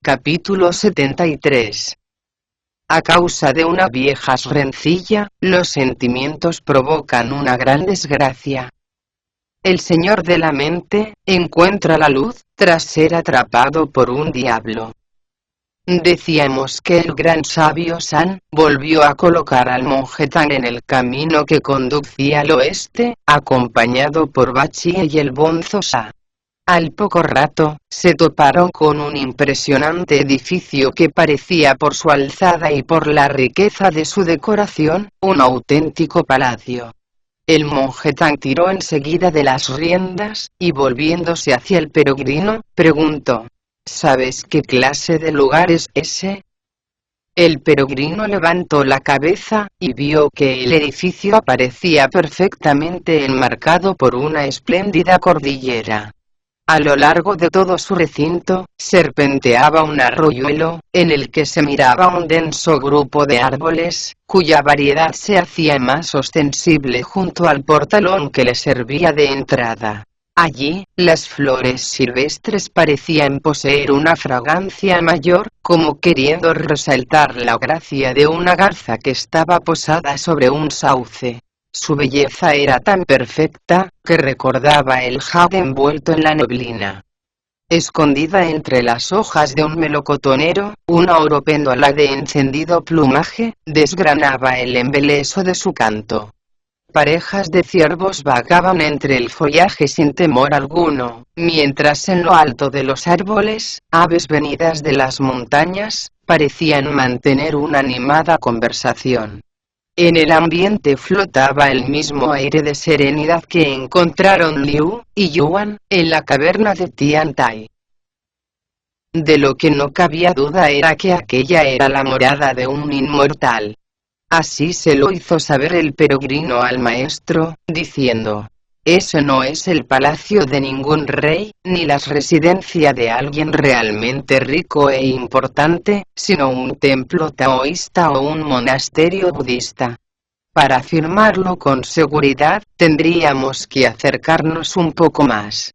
Capítulo 73. A causa de una vieja rencilla, los sentimientos provocan una gran desgracia. El señor de la mente encuentra la luz tras ser atrapado por un diablo. Decíamos que el gran sabio San volvió a colocar al monje Tang en el camino que conducía al oeste, acompañado por Bachie y el bonzo Sa. Al poco rato, se toparon con un impresionante edificio que parecía por su alzada y por la riqueza de su decoración, un auténtico palacio. El monje Tang tiró enseguida de las riendas, y volviéndose hacia el peregrino, preguntó: ¿Sabes qué clase de lugar es ese? El peregrino levantó la cabeza, y vio que el edificio aparecía perfectamente enmarcado por una espléndida cordillera. A lo largo de todo su recinto, serpenteaba un arroyuelo, en el que se miraba un denso grupo de árboles, cuya variedad se hacía más ostensible junto al portalón que le servía de entrada. Allí, las flores silvestres parecían poseer una fragancia mayor, como queriendo resaltar la gracia de una garza que estaba posada sobre un sauce. Su belleza era tan perfecta, que recordaba el jade envuelto en la neblina. Escondida entre las hojas de un melocotonero, una oropéndola de encendido plumaje, desgranaba el embeleso de su canto. Parejas de ciervos vagaban entre el follaje sin temor alguno, mientras en lo alto de los árboles, aves venidas de las montañas, parecían mantener una animada conversación. En el ambiente flotaba el mismo aire de serenidad que encontraron Liu y Yuan en la caverna de Tian Tai. De lo que no cabía duda era que aquella era la morada de un inmortal. Así se lo hizo saber el peregrino al maestro, diciendo: ese no es el palacio de ningún rey, ni la residencia de alguien realmente rico e importante, sino un templo taoísta o un monasterio budista. Para afirmarlo con seguridad, tendríamos que acercarnos un poco más.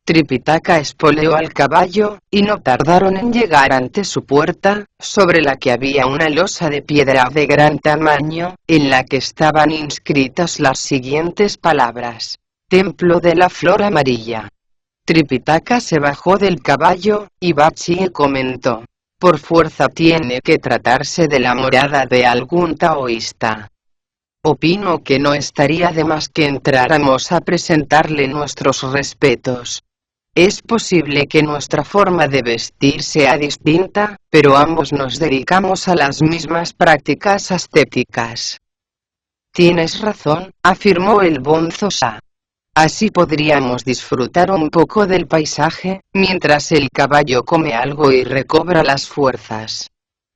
Tripitaka espoleó al caballo, y no tardaron en llegar ante su puerta, sobre la que había una losa de piedra de gran tamaño, en la que estaban inscritas las siguientes palabras: Templo de la Flor Amarilla. Tripitaka se bajó del caballo, y Bachie comentó: por fuerza tiene que tratarse de la morada de algún taoísta. Opino que no estaría de más que entráramos a presentarle nuestros respetos. Es posible que nuestra forma de vestir sea distinta, pero ambos nos dedicamos a las mismas prácticas ascéticas. Tienes razón, afirmó el bonzo Sa. Así podríamos disfrutar un poco del paisaje, mientras el caballo come algo y recobra las fuerzas.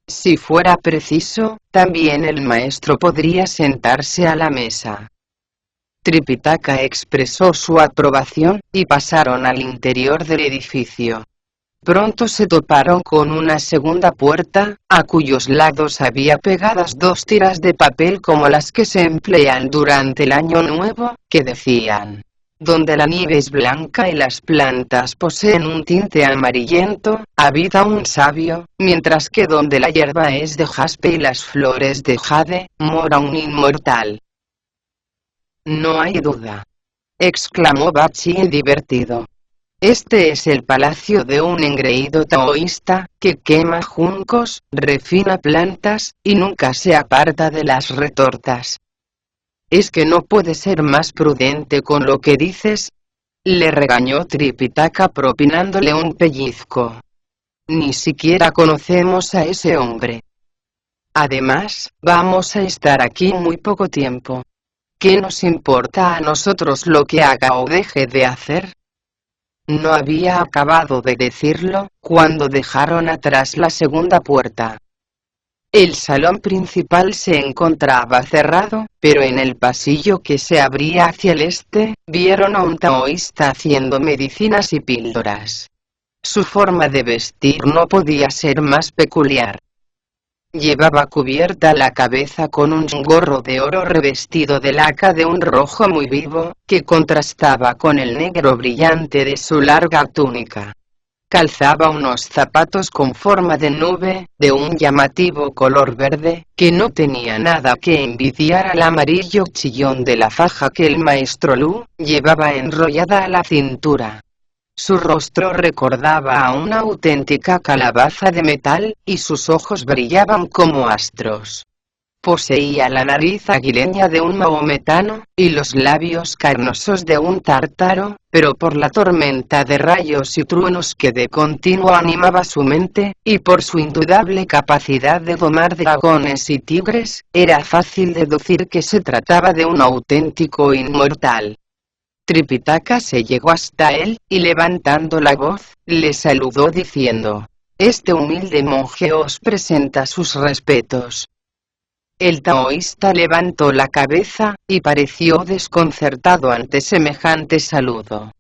Si fuera preciso, también el maestro podría sentarse a la mesa. Tripitaka expresó su aprobación, y pasaron al interior del edificio. Pronto se toparon con una segunda puerta, a cuyos lados había pegadas dos tiras de papel como las que se emplean durante el Año Nuevo, que decían: donde la nieve es blanca y las plantas poseen un tinte amarillento, habita un sabio, mientras que donde la hierba es de jaspe y las flores de jade, mora un inmortal. No hay duda, exclamó Bachie divertido. Este es el palacio de un engreído taoísta, que quema juncos, refina plantas, y nunca se aparta de las retortas. ¿Es que no puede ser más prudente con lo que dices?, le regañó Tripitaka propinándole un pellizco. Ni siquiera conocemos a ese hombre. Además, vamos a estar aquí muy poco tiempo. ¿Qué nos importa a nosotros lo que haga o deje de hacer? No había acabado de decirlo, cuando dejaron atrás la segunda puerta. El salón principal se encontraba cerrado, pero en el pasillo que se abría hacia el este, vieron a un taoísta haciendo medicinas y píldoras. Su forma de vestir no podía ser más peculiar. Llevaba cubierta la cabeza con un gorro de oro revestido de laca de un rojo muy vivo, que contrastaba con el negro brillante de su larga túnica. Calzaba unos zapatos con forma de nube, de un llamativo color verde, que no tenía nada que envidiar al amarillo chillón de la faja que el maestro Lu llevaba enrollada a la cintura. Su rostro recordaba a una auténtica calabaza de metal, y sus ojos brillaban como astros. Poseía la nariz aguileña de un mahometano, y los labios carnosos de un tártaro, pero por la tormenta de rayos y truenos que de continuo animaba su mente, y por su indudable capacidad de domar dragones y tigres, era fácil deducir que se trataba de un auténtico inmortal. Tripitaka se llegó hasta él, y levantando la voz, le saludó diciendo: «Este humilde monje os presenta sus respetos». El taoísta levantó la cabeza, y pareció desconcertado ante semejante saludo.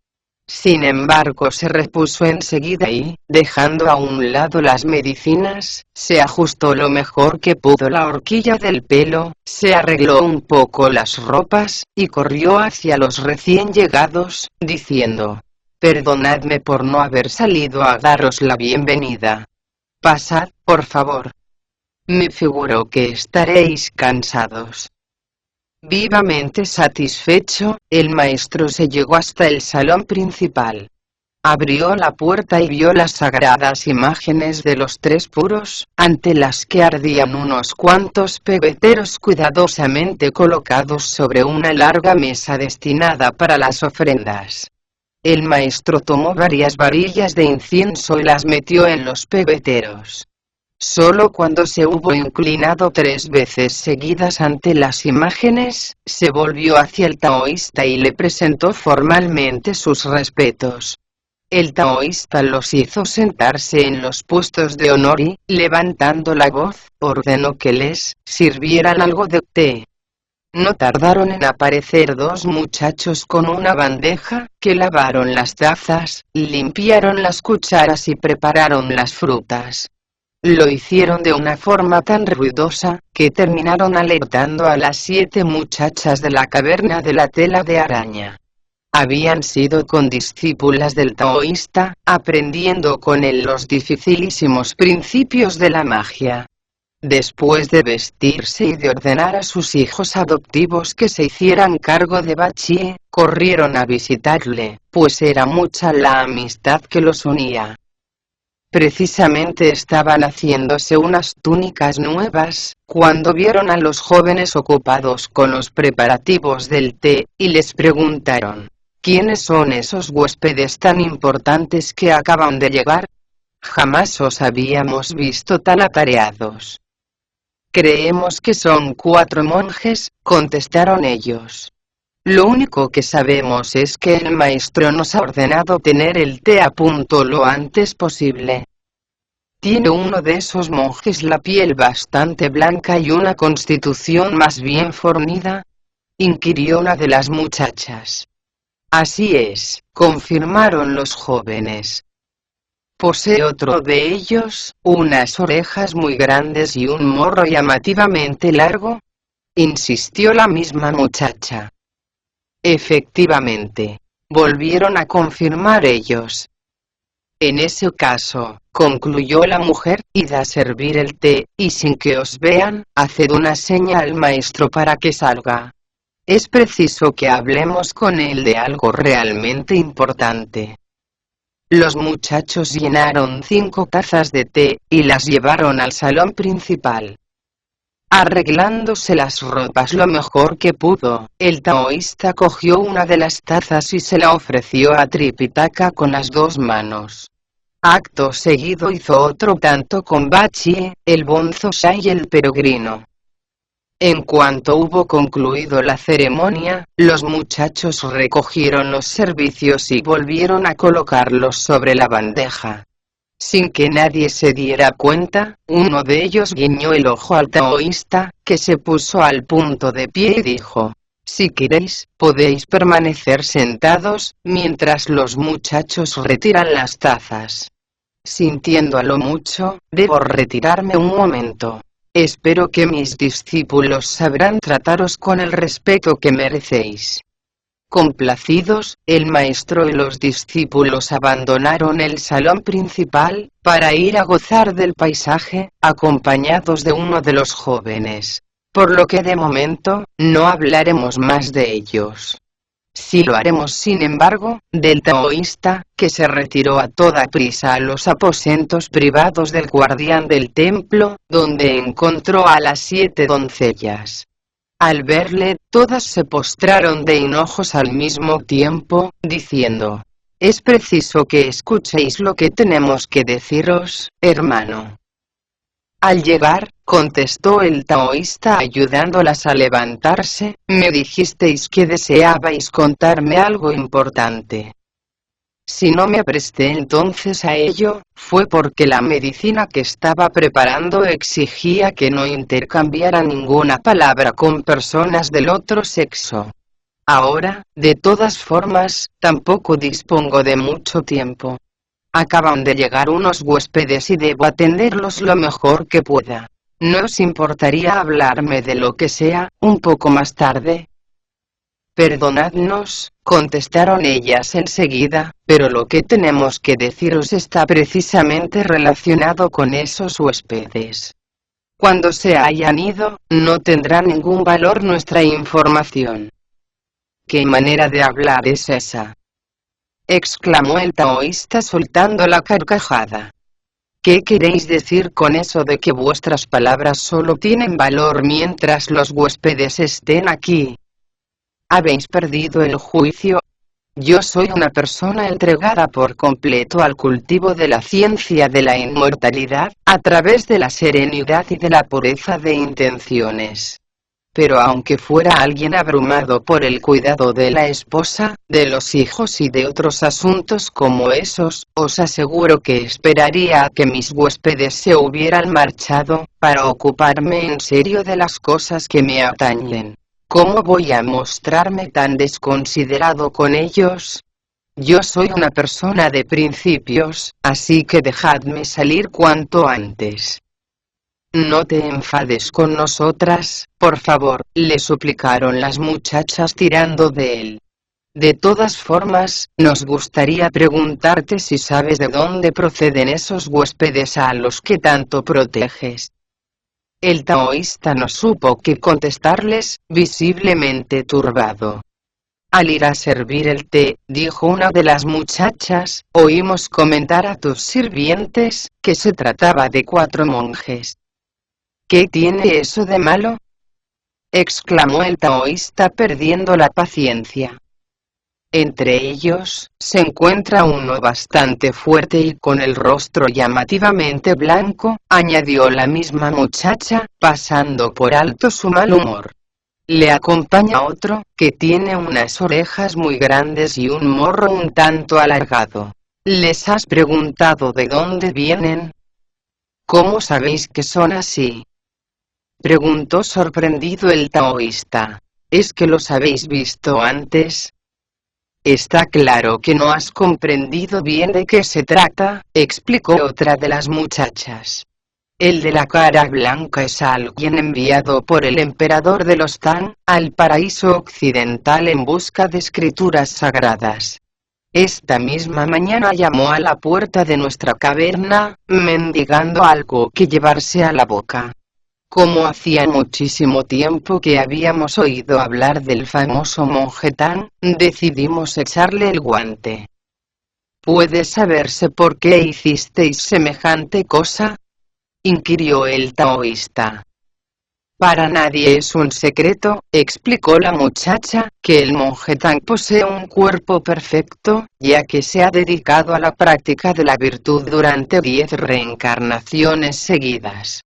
Sin embargo se repuso enseguida y, dejando a un lado las medicinas, se ajustó lo mejor que pudo la horquilla del pelo, se arregló un poco las ropas, y corrió hacia los recién llegados, diciendo: «Perdonadme por no haber salido a daros la bienvenida. Pasad, por favor. Me figuro que estaréis cansados». Vivamente satisfecho, el maestro se llegó hasta el salón principal. Abrió la puerta y vio las sagradas imágenes de los tres puros, ante las que ardían unos cuantos pebeteros cuidadosamente colocados sobre una larga mesa destinada para las ofrendas. El maestro tomó varias varillas de incienso y las metió en los pebeteros. Solo cuando se hubo inclinado 3 veces seguidas ante las imágenes, se volvió hacia el taoísta y le presentó formalmente sus respetos. El taoísta los hizo sentarse en los puestos de honor y, levantando la voz, ordenó que les sirvieran algo de té. No tardaron en aparecer 2 muchachos con una bandeja, que lavaron las tazas, limpiaron las cucharas y prepararon las frutas. Lo hicieron de una forma tan ruidosa, que terminaron alertando a las 7 muchachas de la caverna de la tela de araña. Habían sido condiscípulas del taoísta, aprendiendo con él los dificilísimos principios de la magia. Después de vestirse y de ordenar a sus hijos adoptivos que se hicieran cargo de Bachie, corrieron a visitarle, pues era mucha la amistad que los unía. Precisamente estaban haciéndose unas túnicas nuevas, cuando vieron a los jóvenes ocupados con los preparativos del té, y les preguntaron: «¿Quiénes son esos huéspedes tan importantes que acaban de llegar? Jamás os habíamos visto tan atareados». «Creemos que son 4 monjes», contestaron ellos. «Lo único que sabemos es que el maestro nos ha ordenado tener el té a punto lo antes posible». «¿Tiene uno de esos monjes la piel bastante blanca y una constitución más bien fornida?», inquirió una de las muchachas. «Así es», confirmaron los jóvenes. «¿Posee otro de ellos unas orejas muy grandes y un morro llamativamente largo?», insistió la misma muchacha. «Efectivamente», volvieron a confirmar ellos. «En ese caso», concluyó la mujer, «id a servir el té, y sin que os vean, haced una seña al maestro para que salga. Es preciso que hablemos con él de algo realmente importante». Los muchachos llenaron 5 tazas de té, y las llevaron al salón principal. Arreglándose las ropas lo mejor que pudo, el taoísta cogió una de las tazas y se la ofreció a Tripitaka con las 2 manos. Acto seguido hizo otro tanto con Bachie, el bonzosa y el peregrino. En cuanto hubo concluido la ceremonia, los muchachos recogieron los servicios y volvieron a colocarlos sobre la bandeja. Sin que nadie se diera cuenta, uno de ellos guiñó el ojo al taoísta, que se puso al punto de pie y dijo: «Si queréis, podéis permanecer sentados, mientras los muchachos retiran las tazas. Sintiéndolo mucho, debo retirarme un momento. Espero que mis discípulos sabrán trataros con el respeto que merecéis». Complacidos, el maestro y los discípulos abandonaron el salón principal, para ir a gozar del paisaje, acompañados de uno de los jóvenes. Por lo que de momento, no hablaremos más de ellos. Sí lo haremos sin embargo, del taoísta, que se retiró a toda prisa a los aposentos privados del guardián del templo, donde encontró a las 7 doncellas. Al verle, todas se postraron de hinojos al mismo tiempo, diciendo: «Es preciso que escuchéis lo que tenemos que deciros, hermano». Al llegar, contestó el taoísta ayudándolas a levantarse, «me dijisteis que deseabais contarme algo importante. Si no me apresté entonces a ello, fue porque la medicina que estaba preparando exigía que no intercambiara ninguna palabra con personas del otro sexo. Ahora, de todas formas, tampoco dispongo de mucho tiempo. Acaban de llegar unos huéspedes y debo atenderlos lo mejor que pueda. ¿No os importaría hablarme de lo que sea, un poco más tarde?» «Perdonadnos», contestaron ellas enseguida, «pero lo que tenemos que deciros está precisamente relacionado con esos huéspedes. Cuando se hayan ido, no tendrá ningún valor nuestra información». «¿Qué manera de hablar es esa?», exclamó el taoísta soltando la carcajada. «¿Qué queréis decir con eso de que vuestras palabras solo tienen valor mientras los huéspedes estén aquí? ¿Habéis perdido el juicio? Yo soy una persona entregada por completo al cultivo de la ciencia de la inmortalidad, a través de la serenidad y de la pureza de intenciones. Pero aunque fuera alguien abrumado por el cuidado de la esposa, de los hijos y de otros asuntos como esos, os aseguro que esperaría a que mis huéspedes se hubieran marchado, para ocuparme en serio de las cosas que me atañen. ¿Cómo voy a mostrarme tan desconsiderado con ellos? Yo soy una persona de principios, así que dejadme salir cuanto antes». «No te enfades con nosotras, por favor», le suplicaron las muchachas tirando de él. «De todas formas, nos gustaría preguntarte si sabes de dónde proceden esos huéspedes a los que tanto proteges». El taoísta no supo qué contestarles, visiblemente turbado. «Al ir a servir el té», dijo una de las muchachas, «oímos comentar a tus sirvientes, que se trataba de 4 monjes». «¿Qué tiene eso de malo?», exclamó el taoísta perdiendo la paciencia. «Entre ellos, se encuentra uno bastante fuerte y con el rostro llamativamente blanco», añadió la misma muchacha, pasando por alto su mal humor. «Le acompaña otro, que tiene unas orejas muy grandes y un morro un tanto alargado. ¿Les has preguntado de dónde vienen?». «¿Cómo sabéis que son así?», preguntó sorprendido el taoísta. «¿Es que los habéis visto antes?». «Está claro que no has comprendido bien de qué se trata», explicó otra de las muchachas. «El de la cara blanca es alguien enviado por el emperador de los Tang, al paraíso occidental en busca de escrituras sagradas. Esta misma mañana llamó a la puerta de nuestra caverna, mendigando algo que llevarse a la boca. Como hacía muchísimo tiempo que habíamos oído hablar del famoso monje Tang, decidimos echarle el guante». «¿Puede saberse por qué hicisteis semejante cosa?», inquirió el taoísta. «Para nadie es un secreto», explicó la muchacha, «que el monje Tang posee un cuerpo perfecto, ya que se ha dedicado a la práctica de la virtud durante 10 reencarnaciones seguidas.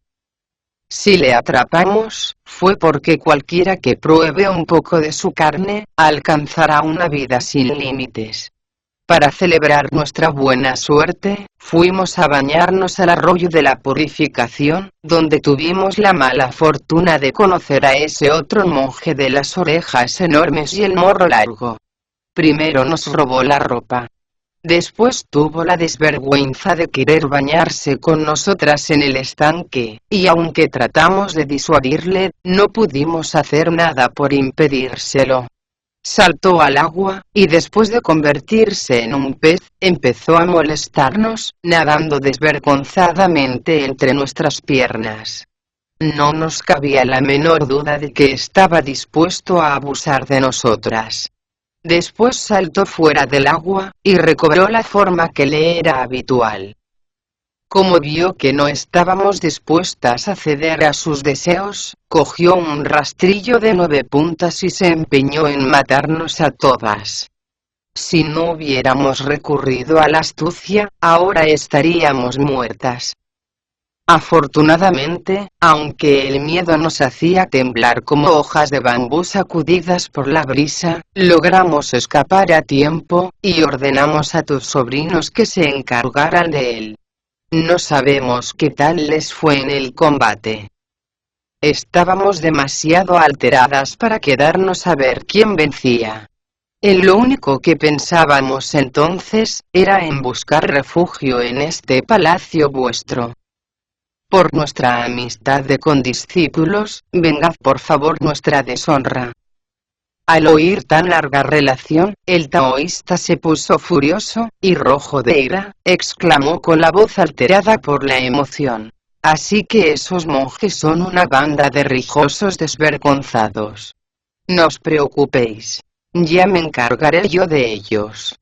Si le atrapamos, fue porque cualquiera que pruebe un poco de su carne, alcanzará una vida sin límites. Para celebrar nuestra buena suerte, fuimos a bañarnos al arroyo de la purificación, donde tuvimos la mala fortuna de conocer a ese otro monje de las orejas enormes y el morro largo. Primero nos robó la ropa. Después tuvo la desvergüenza de querer bañarse con nosotras en el estanque, y aunque tratamos de disuadirle, no pudimos hacer nada por impedírselo. saltó al agua, y después de convertirse en un pez, empezó a molestarnos, nadando desvergonzadamente entre nuestras piernas. No nos cabía la menor duda de que estaba dispuesto a abusar de nosotras. Después saltó fuera del agua, y recobró la forma que le era habitual. Como vio que no estábamos dispuestas a ceder a sus deseos, cogió un rastrillo de 9 puntas y se empeñó en matarnos a todas. Si no hubiéramos recurrido a la astucia, ahora estaríamos muertas. Afortunadamente, aunque el miedo nos hacía temblar como hojas de bambú sacudidas por la brisa, logramos escapar a tiempo, y ordenamos a tus sobrinos que se encargaran de él. No sabemos qué tal les fue en el combate. Estábamos demasiado alteradas para quedarnos a ver quién vencía. En lo único que pensábamos entonces, era en buscar refugio en este palacio vuestro. Por nuestra amistad de condiscípulos, vengad por favor nuestra deshonra. Al oír tan larga relación, el taoísta se puso furioso, y rojo de ira, exclamó con la voz alterada por la emoción: «Así que esos monjes son una banda de rijosos desvergonzados. No os preocupéis. Ya me encargaré yo de ellos.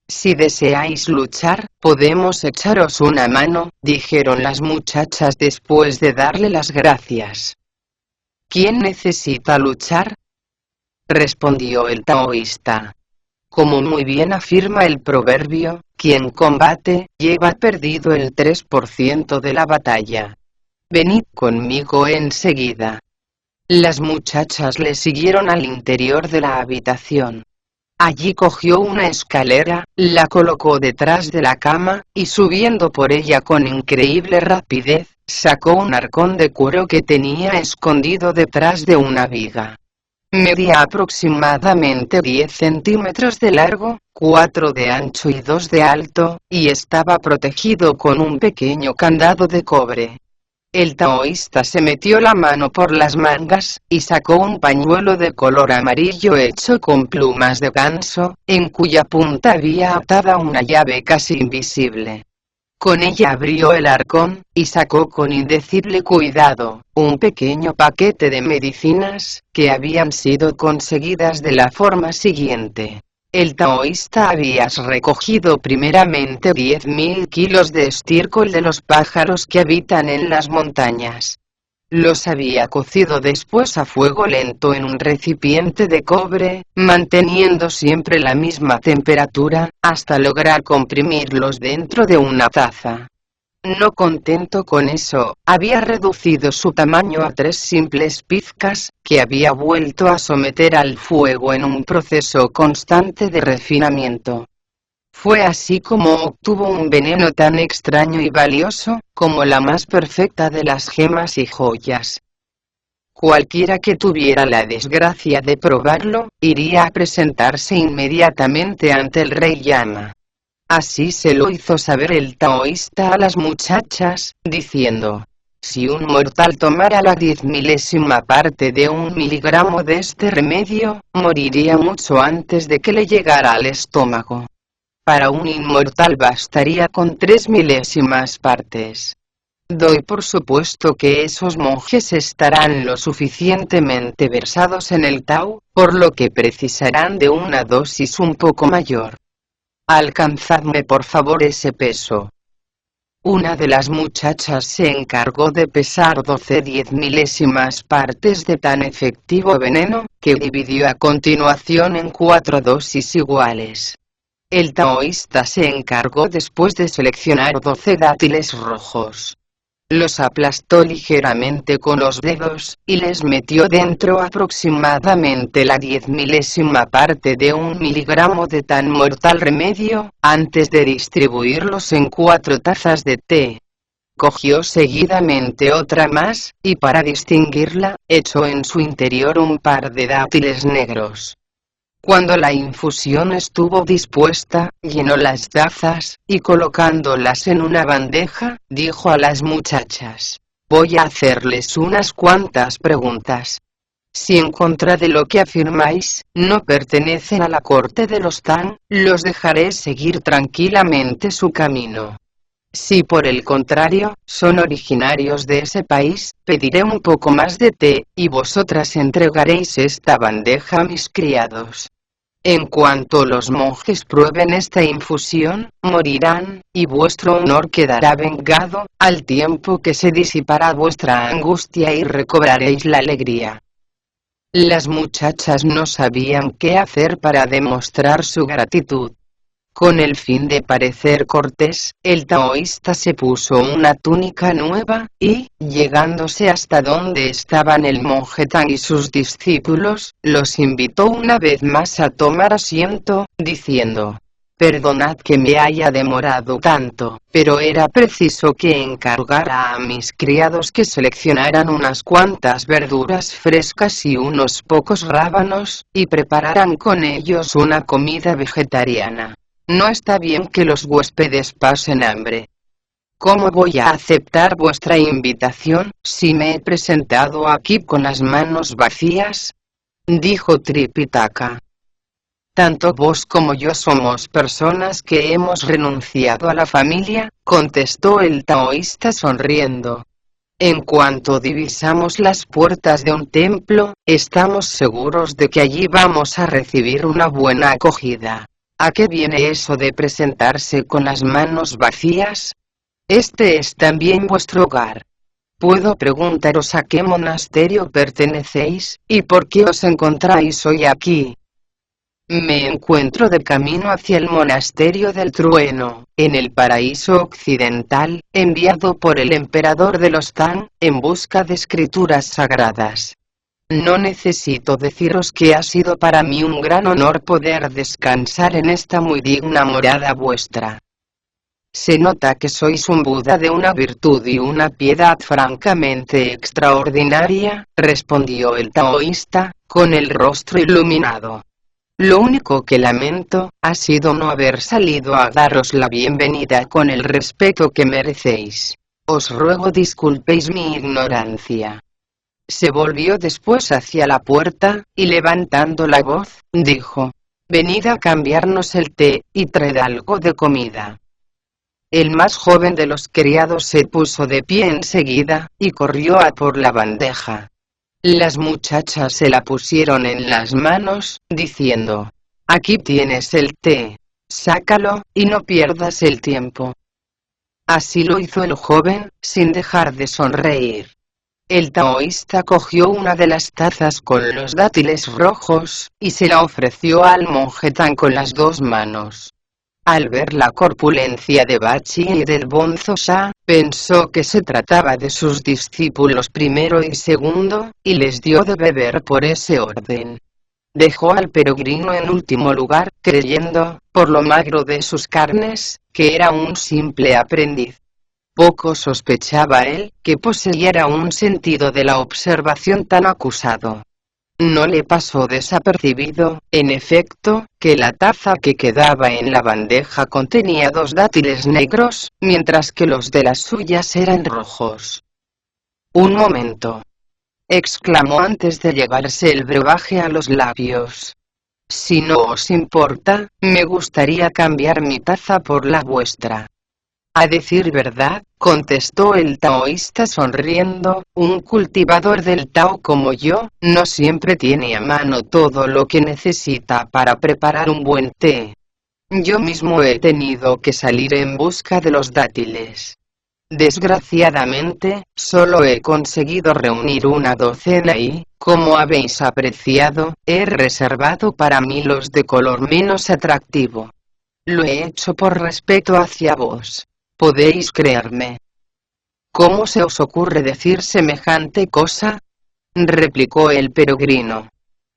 Si deseáis luchar, podemos echaros una mano», dijeron las muchachas después de darle las gracias. «¿Quién necesita luchar?», respondió el taoísta. «Como muy bien afirma el proverbio, quien combate, lleva perdido el 3% de la batalla. Venid conmigo enseguida». Las muchachas le siguieron al interior de la habitación. Allí cogió una escalera, la colocó detrás de la cama, y subiendo por ella con increíble rapidez, sacó un arcón de cuero que tenía escondido detrás de una viga. Medía aproximadamente 10 centímetros de largo, 4 de ancho y 2 de alto, y estaba protegido con un pequeño candado de cobre. El taoísta se metió la mano por las mangas, y sacó un pañuelo de color amarillo hecho con plumas de ganso, en cuya punta había atada una llave casi invisible. Con ella abrió el arcón, y sacó con indecible cuidado, un pequeño paquete de medicinas, que habían sido conseguidas de la forma siguiente. El taoísta había recogido primeramente 10.000 kilos de estiércol de los pájaros que habitan en las montañas. Los había cocido después a fuego lento en un recipiente de cobre, manteniendo siempre la misma temperatura, hasta lograr comprimirlos dentro de una taza. No contento con eso, había reducido su tamaño a 3 simples pizcas, que había vuelto a someter al fuego en un proceso constante de refinamiento. Fue así como obtuvo un veneno tan extraño y valioso, como la más perfecta de las gemas y joyas. Cualquiera que tuviera la desgracia de probarlo, iría a presentarse inmediatamente ante el rey Yama. Así se lo hizo saber el taoísta a las muchachas, diciendo: «Si un mortal tomara la 10.000ª parte de 1 miligramo de este remedio, moriría mucho antes de que le llegara al estómago. Para un inmortal bastaría con 3.000º partes. Doy por supuesto que esos monjes estarán lo suficientemente versados en el Tao, por lo que precisarán de una dosis un poco mayor. Alcanzadme por favor ese peso». Una de las muchachas se encargó de pesar 12 10.000º partes de tan efectivo veneno, que dividió a continuación en 4 dosis iguales. El taoísta se encargó después de seleccionar 12 dátiles rojos. Los aplastó ligeramente con los dedos, y les metió dentro aproximadamente la 10.000ª parte de 1 miligramo de tan mortal remedio, antes de distribuirlos en 4 tazas de té. Cogió seguidamente otra más, y para distinguirla, echó en su interior un par de dátiles negros. Cuando la infusión estuvo dispuesta, llenó las tazas, y colocándolas en una bandeja, dijo a las muchachas: «Voy a hacerles unas cuantas preguntas. Si en contra de lo que afirmáis, no pertenecen a la corte de los Tang, los dejaré seguir tranquilamente su camino. Si por el contrario, son originarios de ese país, pediré un poco más de té, y vosotras entregaréis esta bandeja a mis criados. En cuanto los monjes prueben esta infusión, morirán, y vuestro honor quedará vengado, al tiempo que se disipará vuestra angustia y recobraréis la alegría. Las muchachas no sabían qué hacer para demostrar su gratitud. Con el fin de parecer cortés, el taoísta se puso una túnica nueva, y, llegándose hasta donde estaban el monje Tang y sus discípulos, los invitó una vez más a tomar asiento, diciendo: «Perdonad que me haya demorado tanto, pero era preciso que encargara a mis criados que seleccionaran unas cuantas verduras frescas y unos pocos rábanos, y prepararan con ellos una comida vegetariana. No está bien que los huéspedes pasen hambre. ¿Cómo voy a aceptar vuestra invitación, si me he presentado aquí con las manos vacías?», dijo Tripitaka. «Tanto vos como yo somos personas que hemos renunciado a la familia», contestó el taoísta sonriendo. «En cuanto divisamos las puertas de un templo, estamos seguros de que allí vamos a recibir una buena acogida. ¿A qué viene eso de presentarse con las manos vacías? Este es también vuestro hogar. ¿Puedo preguntaros a qué monasterio pertenecéis, y por qué os encontráis hoy aquí?» «Me encuentro de camino hacia el monasterio del trueno, en el paraíso occidental, enviado por el emperador de los Tang, en busca de escrituras sagradas. No necesito deciros que ha sido para mí un gran honor poder descansar en esta muy digna morada vuestra. Se nota que sois un Buda de una virtud y una piedad francamente extraordinaria», respondió el taoísta, con el rostro iluminado. «Lo único que lamento, ha sido no haber salido a daros la bienvenida con el respeto que merecéis. Os ruego disculpéis mi ignorancia». Se volvió después hacia la puerta, y levantando la voz, dijo: «Venid a cambiarnos el té, y traed algo de comida». El más joven de los criados se puso de pie enseguida, y corrió a por la bandeja. Las muchachas se la pusieron en las manos, diciendo: «Aquí tienes el té. Sácalo, y no pierdas el tiempo». Así lo hizo el joven, sin dejar de sonreír. El taoísta cogió una de las tazas con los dátiles rojos, y se la ofreció al monje Tang con las dos manos. Al ver la corpulencia de Bachi y del Bonzo Sha, pensó que se trataba de sus discípulos primero y segundo, y les dio de beber por ese orden. Dejó al peregrino en último lugar, creyendo, por lo magro de sus carnes, que era un simple aprendiz. Poco sospechaba él, que poseyera un sentido de la observación tan acusado. No le pasó desapercibido, en efecto, que la taza que quedaba en la bandeja contenía 2 dátiles negros, mientras que los de las suyas eran rojos. «Un momento», exclamó antes de llevarse el brebaje a los labios. «Si no os importa, me gustaría cambiar mi taza por la vuestra». «A decir verdad», contestó el taoísta sonriendo, «un cultivador del Tao como yo, no siempre tiene a mano todo lo que necesita para preparar un buen té. Yo mismo he tenido que salir en busca de los dátiles. Desgraciadamente, solo he conseguido reunir una docena y, como habéis apreciado, he reservado para mí los de color menos atractivo. Lo he hecho por respeto hacia vos. ¿Podéis creerme?» «¿Cómo se os ocurre decir semejante cosa?», replicó el peregrino.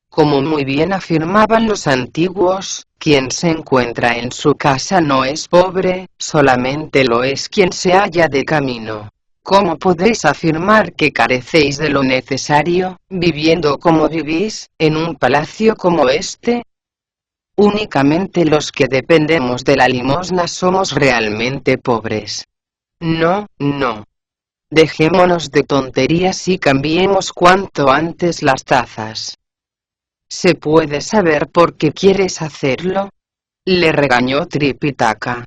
«Como muy bien afirmaban los antiguos, quien se encuentra en su casa no es pobre, solamente lo es quien se halla de camino. ¿Cómo podéis afirmar que carecéis de lo necesario, viviendo como vivís, en un palacio como este? Únicamente los que dependemos de la limosna somos realmente pobres». «No, no. Dejémonos de tonterías y cambiemos cuanto antes las tazas. ¿Se puede saber por qué quieres hacerlo?, le regañó Tripitaka.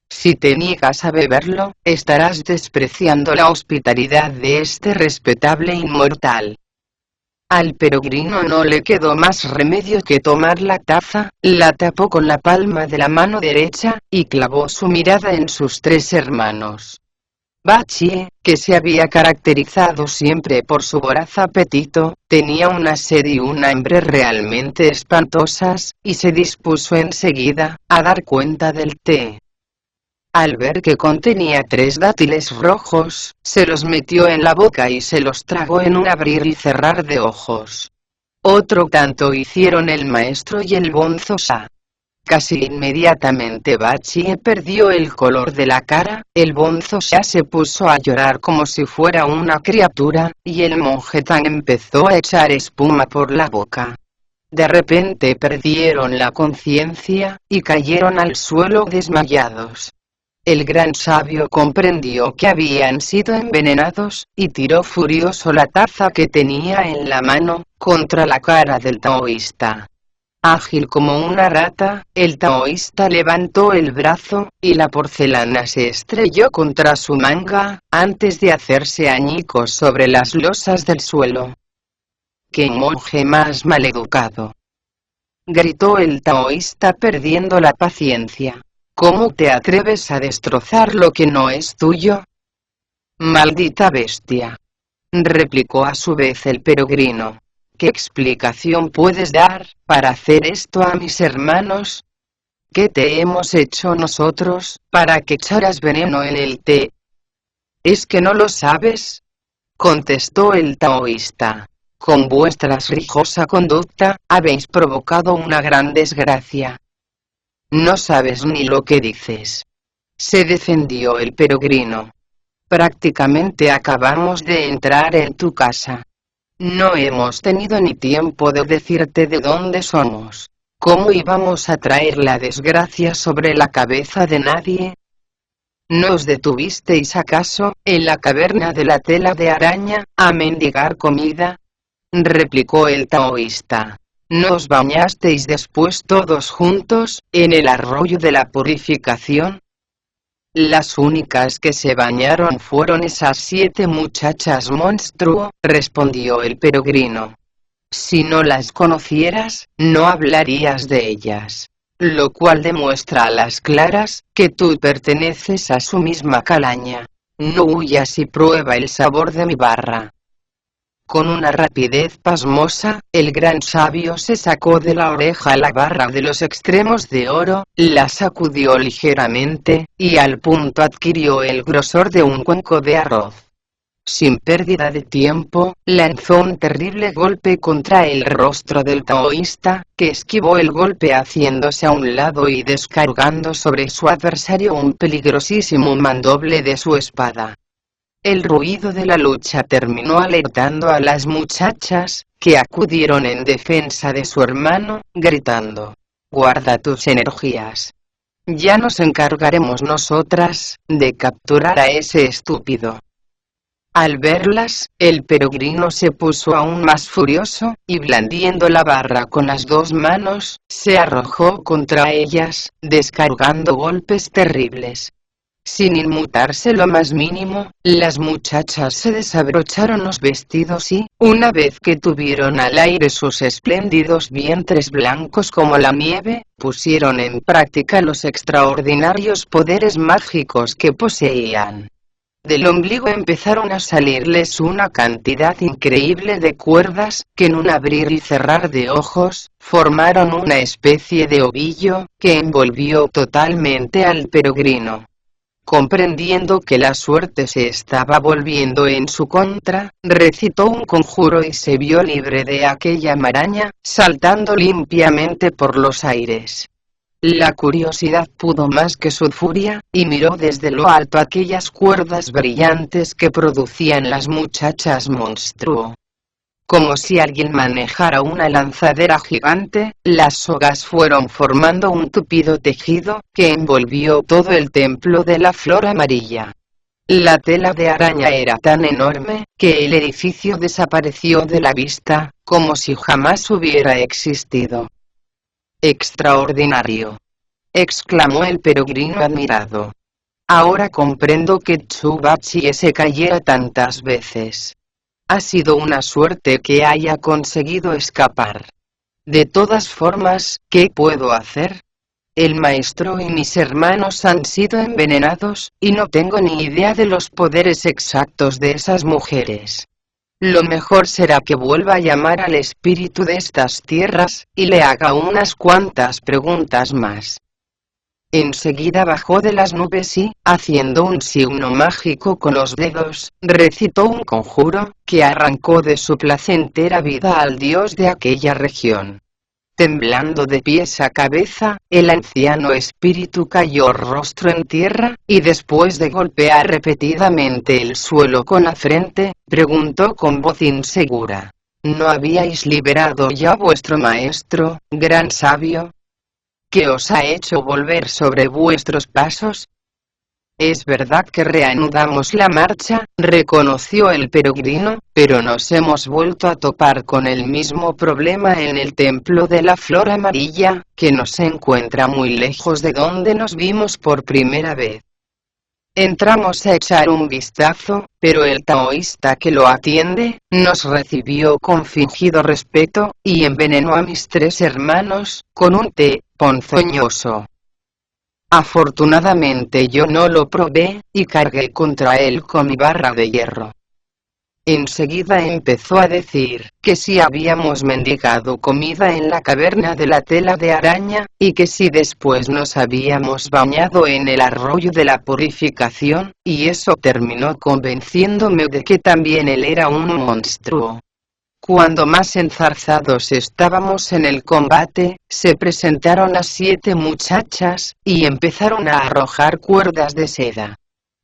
Si te niegas a beberlo, estarás despreciando la hospitalidad de este respetable inmortal. Al peregrino no le quedó más remedio que tomar la taza, la tapó con la palma de la mano derecha, y clavó su mirada en sus tres hermanos. Bachie, que se había caracterizado siempre por su voraz apetito, tenía una sed y un hambre realmente espantosas, y se dispuso enseguida a dar cuenta del té. Al ver que contenía 3 dátiles rojos, se los metió en la boca y se los tragó en un abrir y cerrar de ojos. Otro tanto hicieron el maestro y el Bonzo-sa. Casi inmediatamente Bachie perdió el color de la cara, el Bonzo-sa se puso a llorar como si fuera una criatura, y el monje Tang empezó a echar espuma por la boca. De repente perdieron la conciencia, y cayeron al suelo desmayados. El gran sabio comprendió que habían sido envenenados, y tiró furioso la taza que tenía en la mano, contra la cara del taoísta. Ágil como una rata, el taoísta levantó el brazo, y la porcelana se estrelló contra su manga, antes de hacerse añicos sobre las losas del suelo. ¡Qué monje más maleducado!, gritó el taoísta perdiendo la paciencia. ¿Cómo te atreves a destrozar lo que no es tuyo? Maldita bestia, replicó a su vez el peregrino. ¿Qué explicación puedes dar para hacer esto a mis hermanos? ¿Qué te hemos hecho nosotros, para que echaras veneno en el té? ¿Es que no lo sabes?, contestó el taoísta. Con vuestra rijosa conducta, habéis provocado una gran desgracia. No sabes ni lo que dices, se defendió el peregrino. Prácticamente acabamos de entrar en tu casa. No hemos tenido ni tiempo de decirte de dónde somos. ¿Cómo íbamos a traer la desgracia sobre la cabeza de nadie? ¿No os detuvisteis acaso, en la caverna de la tela de araña, a mendigar comida?, replicó el taoísta. ¿No os bañasteis después todos juntos, en el arroyo de la purificación? Las únicas que se bañaron fueron esas 7 muchachas monstruo, respondió el peregrino. Si no las conocieras, no hablarías de ellas. Lo cual demuestra a las claras, que tú perteneces a su misma calaña. No huyas y prueba el sabor de mi barra. Con una rapidez pasmosa, el gran sabio se sacó de la oreja la barra de los extremos de oro, la sacudió ligeramente, y al punto adquirió el grosor de un cuenco de arroz. Sin pérdida de tiempo, lanzó un terrible golpe contra el rostro del taoísta, que esquivó el golpe haciéndose a un lado y descargando sobre su adversario un peligrosísimo mandoble de su espada. El ruido de la lucha terminó alertando a las muchachas, que acudieron en defensa de su hermano, gritando: «Guarda tus energías. Ya nos encargaremos nosotras, de capturar a ese estúpido». Al verlas, el peregrino se puso aún más furioso, y blandiendo la barra con las 2 manos, se arrojó contra ellas, descargando golpes terribles. Sin inmutarse lo más mínimo, las muchachas se desabrocharon los vestidos y, una vez que tuvieron al aire sus espléndidos vientres blancos como la nieve, pusieron en práctica los extraordinarios poderes mágicos que poseían. Del ombligo empezaron a salirles una cantidad increíble de cuerdas, que en un abrir y cerrar de ojos, formaron una especie de ovillo, que envolvió totalmente al peregrino. Comprendiendo que la suerte se estaba volviendo en su contra, recitó un conjuro y se vio libre de aquella maraña, saltando limpiamente por los aires. La curiosidad pudo más que su furia, y miró desde lo alto aquellas cuerdas brillantes que producían las muchachas monstruo. Como si alguien manejara una lanzadera gigante, las sogas fueron formando un tupido tejido, que envolvió todo el templo de la flor amarilla. La tela de araña era tan enorme, que el edificio desapareció de la vista, como si jamás hubiera existido. «Extraordinario», exclamó el peregrino admirado. «Ahora comprendo que Tsubachi se cayera tantas veces. Ha sido una suerte que haya conseguido escapar. De todas formas, ¿qué puedo hacer? El maestro y mis hermanos han sido envenenados, y no tengo ni idea de los poderes exactos de esas mujeres. Lo mejor será que vuelva a llamar al espíritu de estas tierras, y le haga unas cuantas preguntas más». Enseguida bajó de las nubes y, haciendo un signo mágico con los dedos, recitó un conjuro, que arrancó de su placentera vida al dios de aquella región. Temblando de pies a cabeza, el anciano espíritu cayó rostro en tierra, y después de golpear repetidamente el suelo con la frente, preguntó con voz insegura: ¿No habíais liberado ya a vuestro maestro, gran sabio? ¿Qué os ha hecho volver sobre vuestros pasos? Es verdad que reanudamos la marcha, reconoció el peregrino, pero nos hemos vuelto a topar con el mismo problema en el templo de la flor amarilla, que nos encuentra muy lejos de donde nos vimos por primera vez. Entramos a echar un vistazo, pero el taoísta que lo atiende, nos recibió con fingido respeto, y envenenó a mis 3 hermanos, con un té ponzoñoso. Afortunadamente yo no lo probé, y cargué contra él con mi barra de hierro. Enseguida empezó a decir que si habíamos mendigado comida en la caverna de la tela de araña, y que si después nos habíamos bañado en el arroyo de la purificación, y eso terminó convenciéndome de que también él era un monstruo. Cuando más enzarzados estábamos en el combate, se presentaron las 7 muchachas, y empezaron a arrojar cuerdas de seda.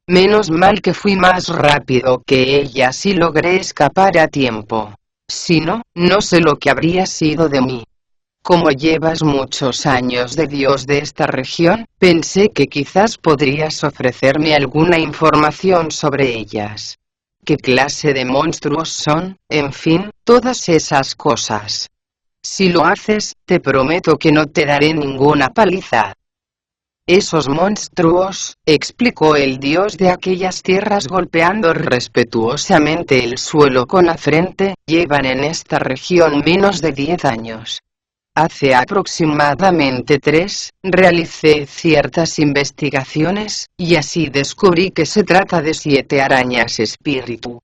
Menos mal que fui más rápido que ellas y logré escapar a tiempo. Si no, no sé lo que habría sido de mí. Como llevas muchos años de dios de esta región, pensé que quizás podrías ofrecerme alguna información sobre ellas. ¿Qué clase de monstruos son? En fin, todas esas cosas. Si lo haces, te prometo que no te daré ninguna paliza. Esos monstruos, explicó el dios de aquellas tierras golpeando respetuosamente el suelo con la frente, llevan en esta región menos de 10 años. Hace aproximadamente 3, realicé ciertas investigaciones, y así descubrí que se trata de 7 arañas espíritu.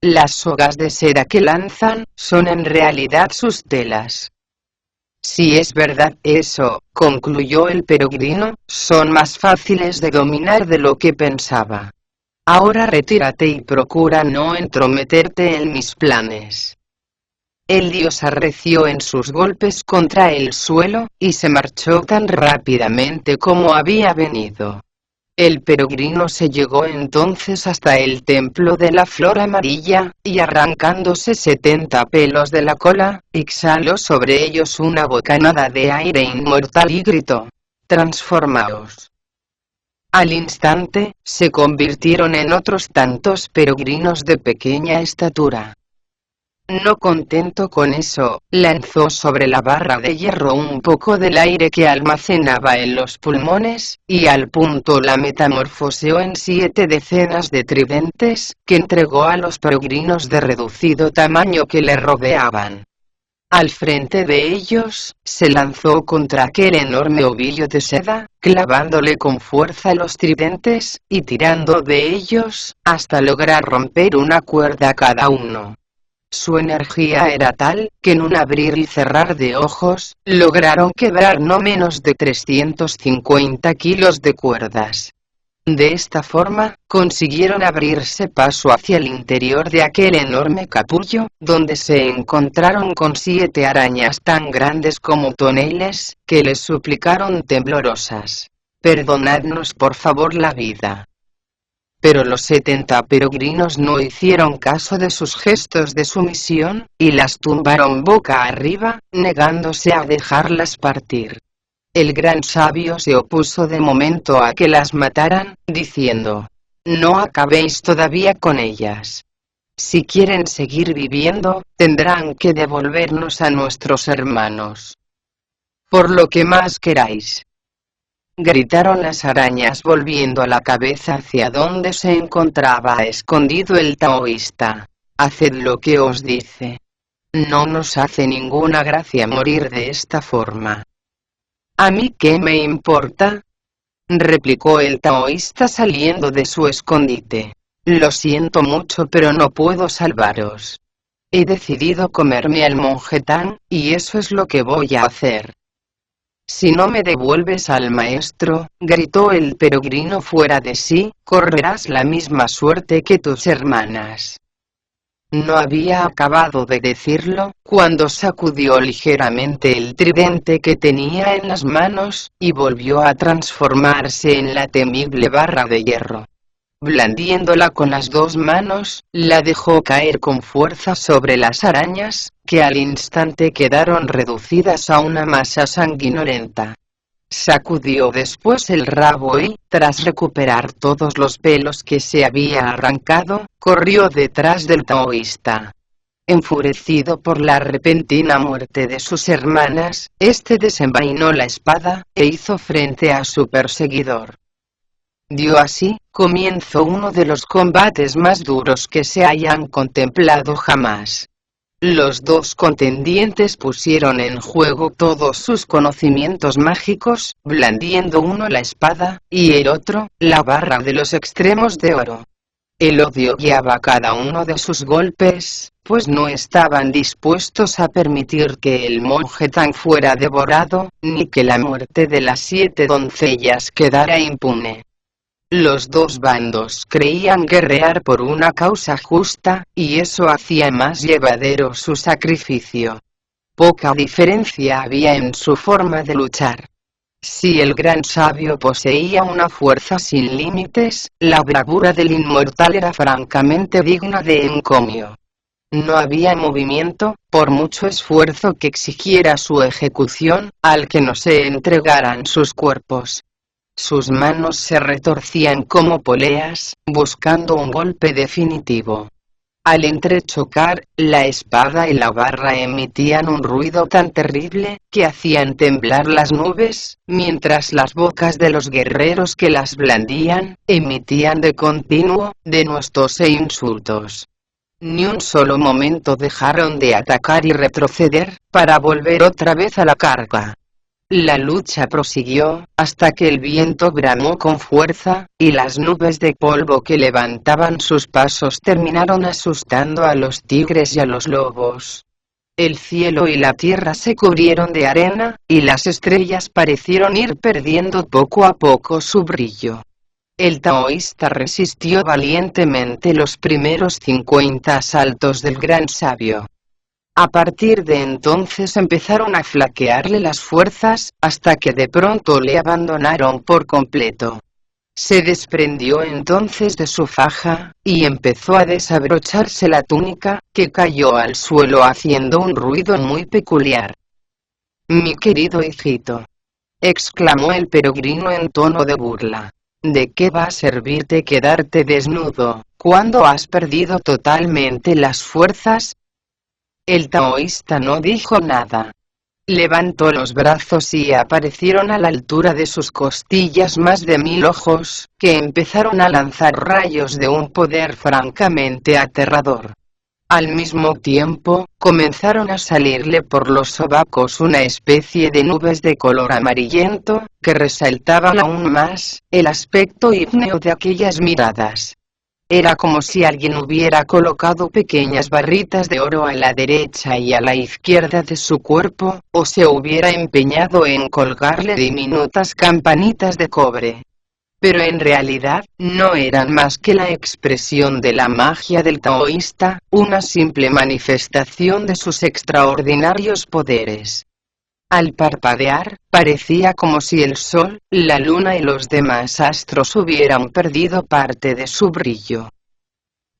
Las sogas de seda que lanzan, son en realidad sus telas. Si es verdad eso, concluyó el peregrino, son más fáciles de dominar de lo que pensaba. Ahora retírate y procura no entrometerte en mis planes. El dios arreció en sus golpes contra el suelo, y se marchó tan rápidamente como había venido. El peregrino se llegó entonces hasta el templo de la flor amarilla, y arrancándose 70 pelos de la cola, exhaló sobre ellos una bocanada de aire inmortal y gritó: «Transformaos». Al instante, se convirtieron en otros tantos peregrinos de pequeña estatura. No contento con eso, lanzó sobre la barra de hierro un poco del aire que almacenaba en los pulmones, y al punto la metamorfoseó en 7 decenas de tridentes, que entregó a los peregrinos de reducido tamaño que le rodeaban. Al frente de ellos, se lanzó contra aquel enorme ovillo de seda, clavándole con fuerza los tridentes, y tirando de ellos, hasta lograr romper una cuerda cada uno. Su energía era tal, que en un abrir y cerrar de ojos, lograron quebrar no menos de 350 kilos de cuerdas. De esta forma, consiguieron abrirse paso hacia el interior de aquel enorme capullo, donde se encontraron con 7 arañas tan grandes como toneles, que les suplicaron temblorosas: «Perdonadnos por favor la vida». Pero los 70 peregrinos no hicieron caso de sus gestos de sumisión, y las tumbaron boca arriba, negándose a dejarlas partir. El gran sabio se opuso de momento a que las mataran, diciendo: No acabéis todavía con ellas. Si quieren seguir viviendo, tendrán que devolvernos a nuestros hermanos. Por lo que más queráis. Gritaron las arañas volviendo la cabeza hacia donde se encontraba escondido el taoísta. Haced lo que os dice. No nos hace ninguna gracia morir de esta forma. ¿A mí qué me importa?, replicó el taoísta saliendo de su escondite. Lo siento mucho, pero no puedo salvaros. He decidido comerme al monje Tang, y eso es lo que voy a hacer. Si no me devuelves al maestro, gritó el peregrino fuera de sí, correrás la misma suerte que tus hermanas. No había acabado de decirlo, cuando sacudió ligeramente el tridente que tenía en las manos, y volvió a transformarse en la temible barra de hierro. Blandiéndola con las dos manos, la dejó caer con fuerza sobre las arañas, que al instante quedaron reducidas a una masa sanguinolenta. Sacudió después el rabo y, tras recuperar todos los pelos que se había arrancado, corrió detrás del taoísta. Enfurecido por la repentina muerte de sus hermanas, este desenvainó la espada, e hizo frente a su perseguidor. Dio así comienzo uno de los combates más duros que se hayan contemplado jamás. Los dos contendientes pusieron en juego todos sus conocimientos mágicos, blandiendo uno la espada, y el otro, la barra de los extremos de oro. El odio guiaba cada uno de sus golpes, pues no estaban dispuestos a permitir que el monje Tang fuera devorado, ni que la muerte de las 7 doncellas quedara impune. Los dos bandos creían guerrear por una causa justa, y eso hacía más llevadero su sacrificio. Poca diferencia había en su forma de luchar. Si el gran sabio poseía una fuerza sin límites, la bravura del inmortal era francamente digna de encomio. No había movimiento, por mucho esfuerzo que exigiera su ejecución, al que no se entregaran sus cuerpos. Sus manos se retorcían como poleas, buscando un golpe definitivo. Al entrechocar, la espada y la barra emitían un ruido tan terrible, que hacían temblar las nubes, mientras las bocas de los guerreros que las blandían, emitían de continuo, denuestos e insultos. Ni un solo momento dejaron de atacar y retroceder, para volver otra vez a la carga. La lucha prosiguió, hasta que el viento bramó con fuerza, y las nubes de polvo que levantaban sus pasos terminaron asustando a los tigres y a los lobos. El cielo y la tierra se cubrieron de arena, y las estrellas parecieron ir perdiendo poco a poco su brillo. El taoísta resistió valientemente los primeros 50 asaltos del gran sabio. A partir de entonces empezaron a flaquearle las fuerzas, hasta que de pronto le abandonaron por completo. Se desprendió entonces de su faja, y empezó a desabrocharse la túnica, que cayó al suelo haciendo un ruido muy peculiar. «Mi querido hijito», exclamó el peregrino en tono de burla, «¿de qué va a servirte quedarte desnudo, cuando has perdido totalmente las fuerzas?» El taoísta no dijo nada. Levantó los brazos y aparecieron a la altura de sus costillas más de 1000 ojos, que empezaron a lanzar rayos de un poder francamente aterrador. Al mismo tiempo, comenzaron a salirle por los sobacos una especie de nubes de color amarillento, que resaltaban aún más el aspecto ígneo de aquellas miradas. Era como si alguien hubiera colocado pequeñas barritas de oro a la derecha y a la izquierda de su cuerpo, o se hubiera empeñado en colgarle diminutas campanitas de cobre. Pero en realidad, no eran más que la expresión de la magia del taoísta, una simple manifestación de sus extraordinarios poderes. Al parpadear, parecía como si el sol, la luna y los demás astros hubieran perdido parte de su brillo.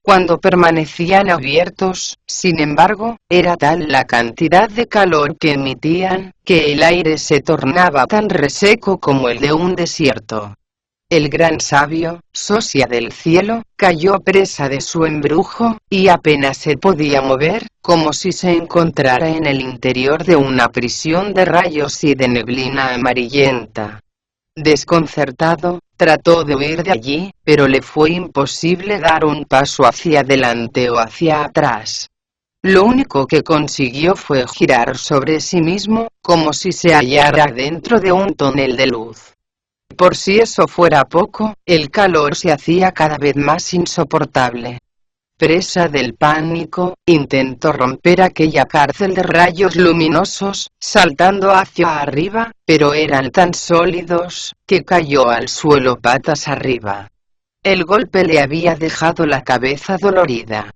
Cuando permanecían abiertos, sin embargo, era tal la cantidad de calor que emitían, que el aire se tornaba tan reseco como el de un desierto. El gran sabio, sosia del cielo, cayó presa de su embrujo, y apenas se podía mover, como si se encontrara en el interior de una prisión de rayos y de neblina amarillenta. Desconcertado, trató de huir de allí, pero le fue imposible dar un paso hacia adelante o hacia atrás. Lo único que consiguió fue girar sobre sí mismo, como si se hallara dentro de un túnel de luz. Por si eso fuera poco, el calor se hacía cada vez más insoportable. Presa del pánico, intentó romper aquella cárcel de rayos luminosos, saltando hacia arriba, pero eran tan sólidos, que cayó al suelo patas arriba. El golpe le había dejado la cabeza dolorida.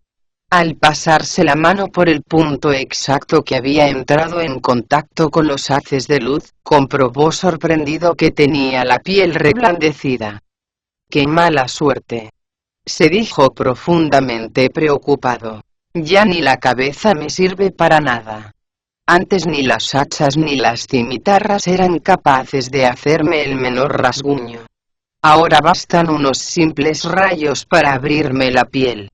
Al pasarse la mano por el punto exacto que había entrado en contacto con los haces de luz, comprobó sorprendido que tenía la piel reblandecida. ¡Qué mala suerte!, se dijo profundamente preocupado. Ya ni la cabeza me sirve para nada. Antes ni las hachas ni las cimitarras eran capaces de hacerme el menor rasguño. Ahora bastan unos simples rayos para abrirme la piel.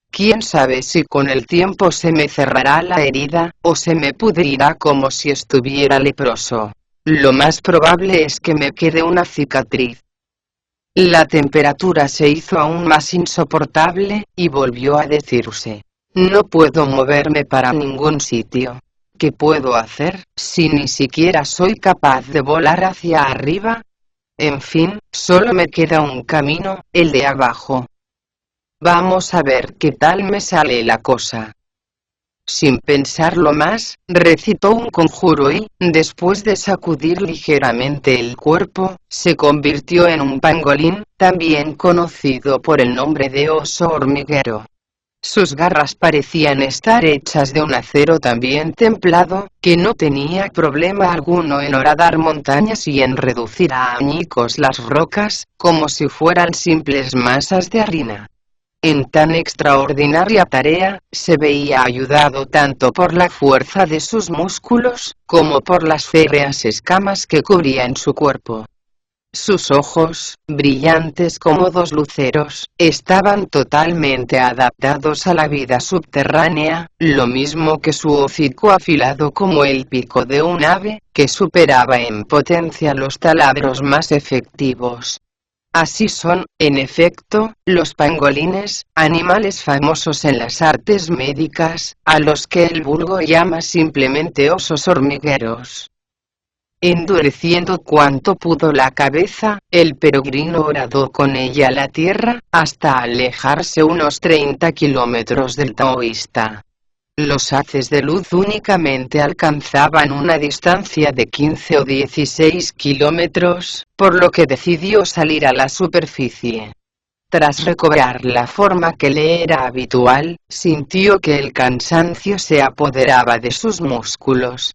Quién sabe si con el tiempo se me cerrará la herida, o se me pudrirá como si estuviera leproso. Lo más probable es que me quede una cicatriz. La temperatura se hizo aún más insoportable, y volvió a decirse: no puedo moverme para ningún sitio. ¿Qué puedo hacer, si ni siquiera soy capaz de volar hacia arriba? En fin, solo me queda un camino, el de abajo. Vamos a ver qué tal me sale la cosa. Sin pensarlo más, recitó un conjuro y, después de sacudir ligeramente el cuerpo, se convirtió en un pangolín, también conocido por el nombre de oso hormiguero. Sus garras parecían estar hechas de un acero tan bien templado, que no tenía problema alguno en horadar montañas y en reducir a añicos las rocas, como si fueran simples masas de harina. En tan extraordinaria tarea, se veía ayudado tanto por la fuerza de sus músculos, como por las férreas escamas que cubrían su cuerpo. Sus ojos, brillantes como dos luceros, estaban totalmente adaptados a la vida subterránea, lo mismo que su hocico afilado como el pico de un ave, que superaba en potencia los taladros más efectivos. Así son, en efecto, los pangolines, animales famosos en las artes médicas, a los que el vulgo llama simplemente osos hormigueros. Endureciendo cuanto pudo la cabeza, el peregrino horadó con ella la tierra, hasta alejarse unos 30 kilómetros del taoísta. Los haces de luz únicamente alcanzaban una distancia de 15 o 16 kilómetros, por lo que decidió salir a la superficie. Tras recobrar la forma que le era habitual, sintió que el cansancio se apoderaba de sus músculos.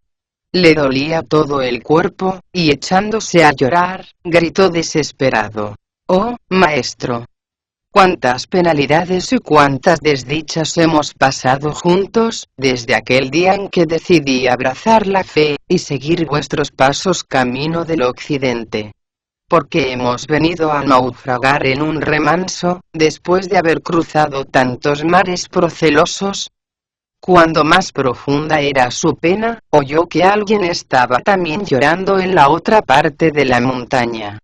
Le dolía todo el cuerpo, y echándose a llorar, gritó desesperado: «¡Oh, maestro! Cuántas penalidades y cuántas desdichas hemos pasado juntos, desde aquel día en que decidí abrazar la fe, y seguir vuestros pasos camino del occidente. Porque hemos venido a naufragar en un remanso, después de haber cruzado tantos mares procelosos». Cuando más profunda era su pena, oyó que alguien estaba también llorando en la otra parte de la montaña.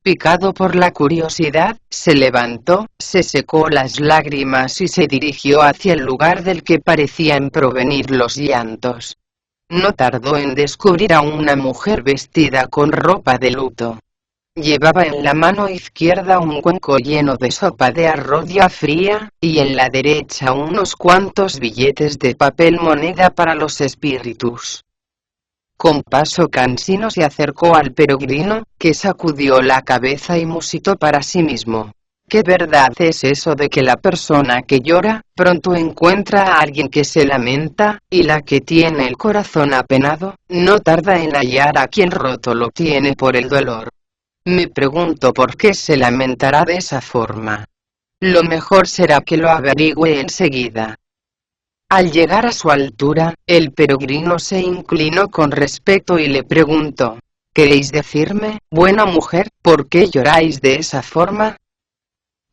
Picado por la curiosidad, se levantó, se secó las lágrimas y se dirigió hacia el lugar del que parecían provenir los llantos. No tardó en descubrir a una mujer vestida con ropa de luto. Llevaba en la mano izquierda un cuenco lleno de sopa de arroz ya fría, y en la derecha unos cuantos billetes de papel moneda para los espíritus. Con paso cansino se acercó al peregrino, que sacudió la cabeza y musitó para sí mismo: ¿qué verdad es eso de que la persona que llora, pronto encuentra a alguien que se lamenta, y la que tiene el corazón apenado, no tarda en hallar a quien roto lo tiene por el dolor? Me pregunto por qué se lamentará de esa forma. Lo mejor será que lo averigüe enseguida». Al llegar a su altura, el peregrino se inclinó con respeto y le preguntó: ¿Queréis decirme, buena mujer, por qué lloráis de esa forma?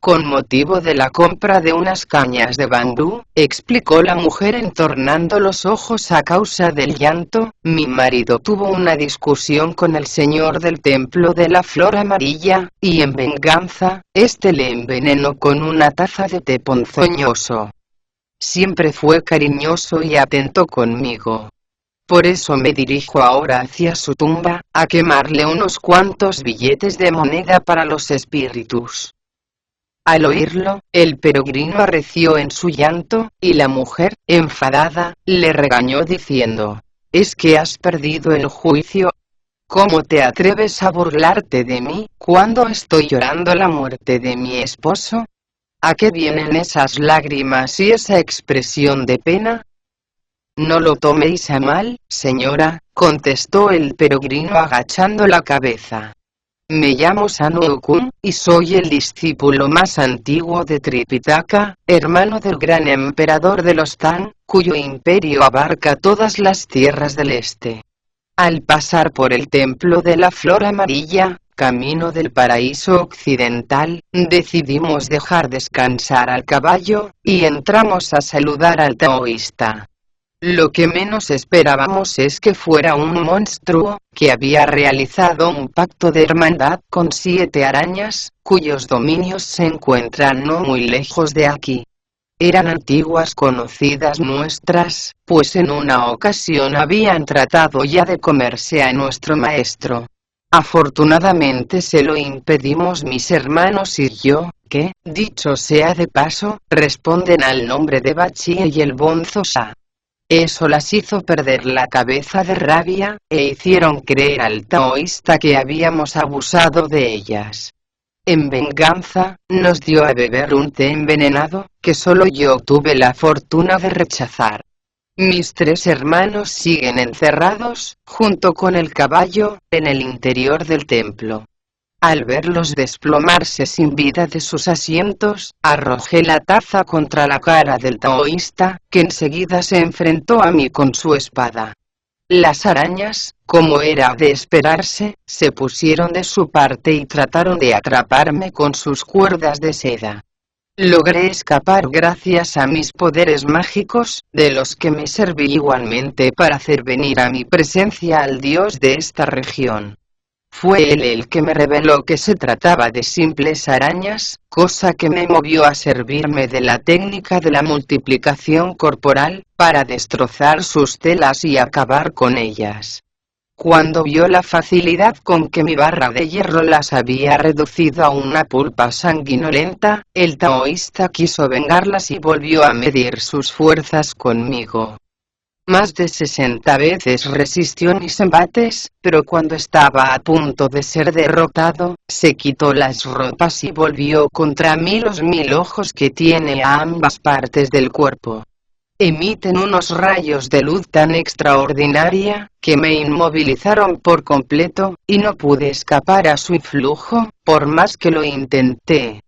Con motivo de la compra de unas cañas de bambú, explicó la mujer entornando los ojos a causa del llanto, mi marido tuvo una discusión con el señor del templo de la flor amarilla, y en venganza, este le envenenó con una taza de té ponzoñoso. Siempre fue cariñoso y atento conmigo. Por eso me dirijo ahora hacia su tumba, a quemarle unos cuantos billetes de moneda para los espíritus. Al oírlo, el peregrino arreció en su llanto, y la mujer, enfadada, le regañó diciendo: «¿Es que has perdido el juicio? ¿Cómo te atreves a burlarte de mí, cuando estoy llorando la muerte de mi esposo? ¿A qué vienen esas lágrimas y esa expresión de pena?» «No lo toméis a mal, señora», contestó el peregrino agachando la cabeza. «Me llamo Sanokun, y soy el discípulo más antiguo de Tripitaka, hermano del gran emperador de los Tang, cuyo imperio abarca todas las tierras del este. Al pasar por el templo de la flor amarilla, camino del paraíso occidental, decidimos dejar descansar al caballo, y entramos a saludar al taoísta. Lo que menos esperábamos es que fuera un monstruo, que había realizado un pacto de hermandad con 7 arañas, cuyos dominios se encuentran no muy lejos de aquí. Eran antiguas conocidas nuestras, pues en una ocasión habían tratado ya de comerse a nuestro maestro. Afortunadamente se lo impedimos mis hermanos y yo, que, dicho sea de paso, responden al nombre de Bachie y el Bonzo Sha. Eso las hizo perder la cabeza de rabia, e hicieron creer al taoísta que habíamos abusado de ellas. En venganza, nos dio a beber un té envenenado, que solo yo tuve la fortuna de rechazar. Mis 3 hermanos siguen encerrados, junto con el caballo, en el interior del templo. Al verlos desplomarse sin vida de sus asientos, arrojé la taza contra la cara del taoísta, que enseguida se enfrentó a mí con su espada. Las arañas, como era de esperarse, se pusieron de su parte y trataron de atraparme con sus cuerdas de seda. Logré escapar gracias a mis poderes mágicos, de los que me serví igualmente para hacer venir a mi presencia al dios de esta región. Fue él el que me reveló que se trataba de simples arañas, cosa que me movió a servirme de la técnica de la multiplicación corporal, para destrozar sus telas y acabar con ellas. Cuando vio la facilidad con que mi barra de hierro las había reducido a una pulpa sanguinolenta, el taoísta quiso vengarlas y volvió a medir sus fuerzas conmigo. Más de 60 veces resistió mis embates, pero cuando estaba a punto de ser derrotado, se quitó las ropas y volvió contra mí los 1000 ojos que tiene a ambas partes del cuerpo. Emiten unos rayos de luz tan extraordinaria, que me inmovilizaron por completo, y no pude escapar a su influjo, por más que lo intenté.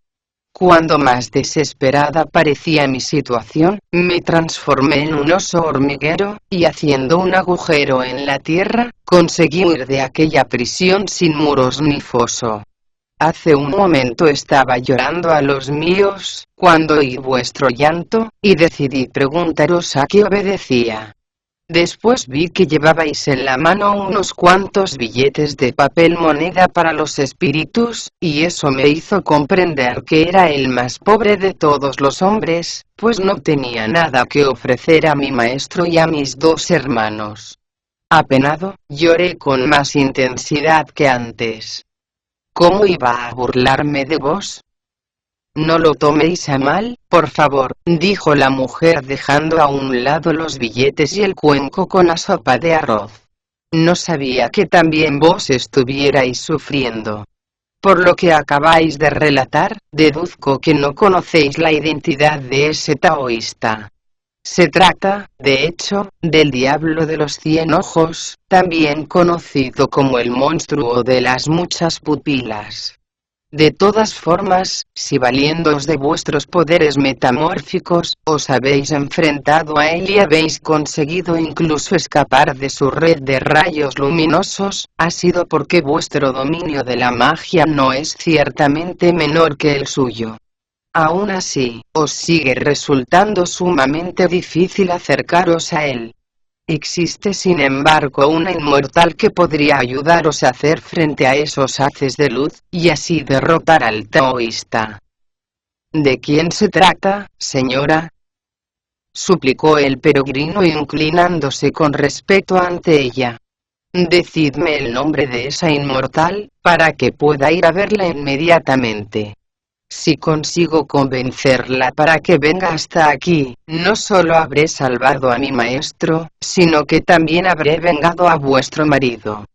Cuando más desesperada parecía mi situación, me transformé en un oso hormiguero, y haciendo un agujero en la tierra, conseguí huir de aquella prisión sin muros ni foso. Hace un momento estaba llorando a los míos, cuando oí vuestro llanto, y decidí preguntaros a qué obedecía. Después vi que llevabais en la mano unos cuantos billetes de papel moneda para los espíritus, y eso me hizo comprender que era el más pobre de todos los hombres, pues no tenía nada que ofrecer a mi maestro y a mis 2 hermanos. Apenado, lloré con más intensidad que antes. ¿Cómo iba a burlarme de vos? «No lo toméis a mal, por favor», dijo la mujer dejando a un lado los billetes y el cuenco con la sopa de arroz. «No sabía que también vos estuvierais sufriendo. Por lo que acabáis de relatar, deduzco que no conocéis la identidad de ese taoísta. Se trata, de hecho, del diablo de los 100 ojos, también conocido como el monstruo de las muchas pupilas. De todas formas, si valiéndoos de vuestros poderes metamórficos, os habéis enfrentado a él y habéis conseguido incluso escapar de su red de rayos luminosos, ha sido porque vuestro dominio de la magia no es ciertamente menor que el suyo. Aún así, os sigue resultando sumamente difícil acercaros a él. Existe sin embargo una inmortal que podría ayudaros a hacer frente a esos haces de luz, y así derrotar al taoísta. ¿De quién se trata, señora?, suplicó el peregrino inclinándose con respeto ante ella. Decidme el nombre de esa inmortal, para que pueda ir a verla inmediatamente. Si consigo convencerla para que venga hasta aquí, no solo habré salvado a mi maestro, sino que también habré vengado a vuestro marido.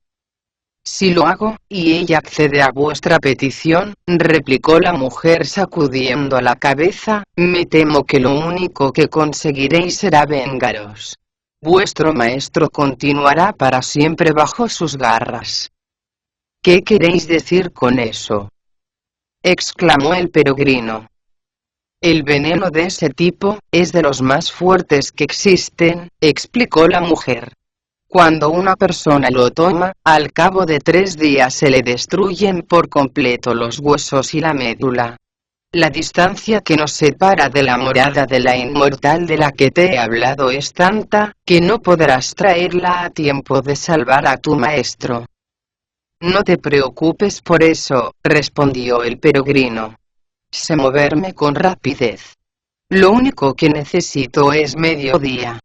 Si lo hago, y ella accede a vuestra petición, replicó la mujer sacudiendo la cabeza, me temo que lo único que conseguiréis será vengaros. Vuestro maestro continuará para siempre bajo sus garras. ¿Qué queréis decir con eso?, exclamó el peregrino. El veneno de ese tipo es de los más fuertes que existen, explicó la mujer. Cuando una persona lo toma, al cabo de 3 días se le destruyen por completo los huesos y la médula. La distancia que nos separa de la morada de la inmortal de la que te he hablado es tanta, que no podrás traerla a tiempo de salvar a tu maestro. No te preocupes por eso, respondió el peregrino. Sé moverme con rapidez. Lo único que necesito es mediodía.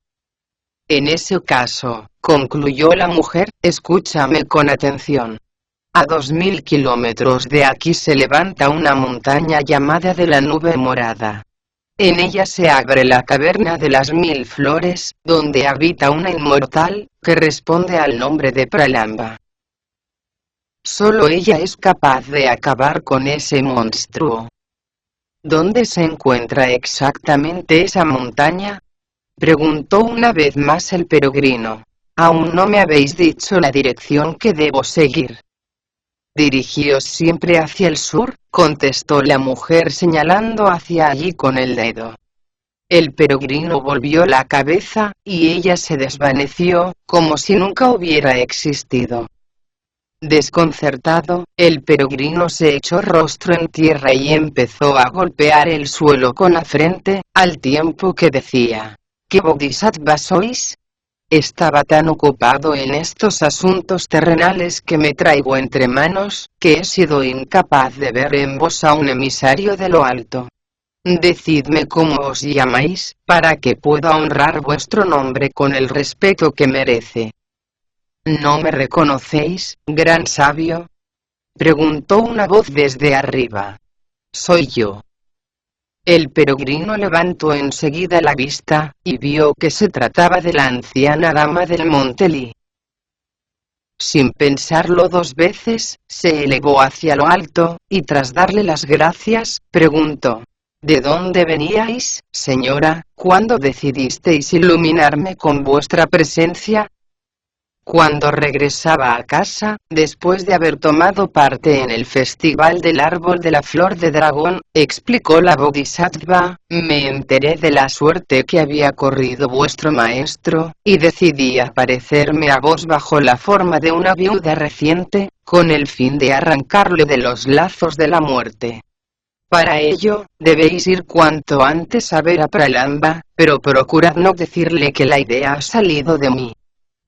En ese caso, concluyó la mujer, escúchame con atención. A 2000 kilómetros de aquí se levanta una montaña llamada de la Nube Morada. En ella se abre la caverna de las 1000 flores, donde habita una inmortal, que responde al nombre de Pralamba. Solo ella es capaz de acabar con ese monstruo. ¿Dónde se encuentra exactamente esa montaña?, preguntó una vez más el peregrino. Aún no me habéis dicho la dirección que debo seguir. Dirigíos siempre hacia el sur, contestó la mujer señalando hacia allí con el dedo. El peregrino volvió la cabeza, y ella se desvaneció, como si nunca hubiera existido. Desconcertado, el peregrino se echó rostro en tierra y empezó a golpear el suelo con la frente, al tiempo que decía: ¿qué bodhisattva sois? Estaba tan ocupado en estos asuntos terrenales que me traigo entre manos, que he sido incapaz de ver en vos a un emisario de lo alto. Decidme cómo os llamáis, para que pueda honrar vuestro nombre con el respeto que merece. ¿No me reconocéis, gran sabio?, preguntó una voz desde arriba. Soy yo. El peregrino levantó enseguida la vista, y vio que se trataba de la anciana dama del Monte Li. Sin pensarlo 2 veces, se elevó hacia lo alto, y tras darle las gracias, preguntó: ¿de dónde veníais, señora? ¿Cuándo decidisteis iluminarme con vuestra presencia? Cuando regresaba a casa, después de haber tomado parte en el festival del árbol de la flor de dragón, explicó la bodhisattva, me enteré de la suerte que había corrido vuestro maestro, y decidí aparecerme a vos bajo la forma de una viuda reciente, con el fin de arrancarle de los lazos de la muerte. Para ello, debéis ir cuanto antes a ver a Pralamba, pero procurad no decirle que la idea ha salido de mí.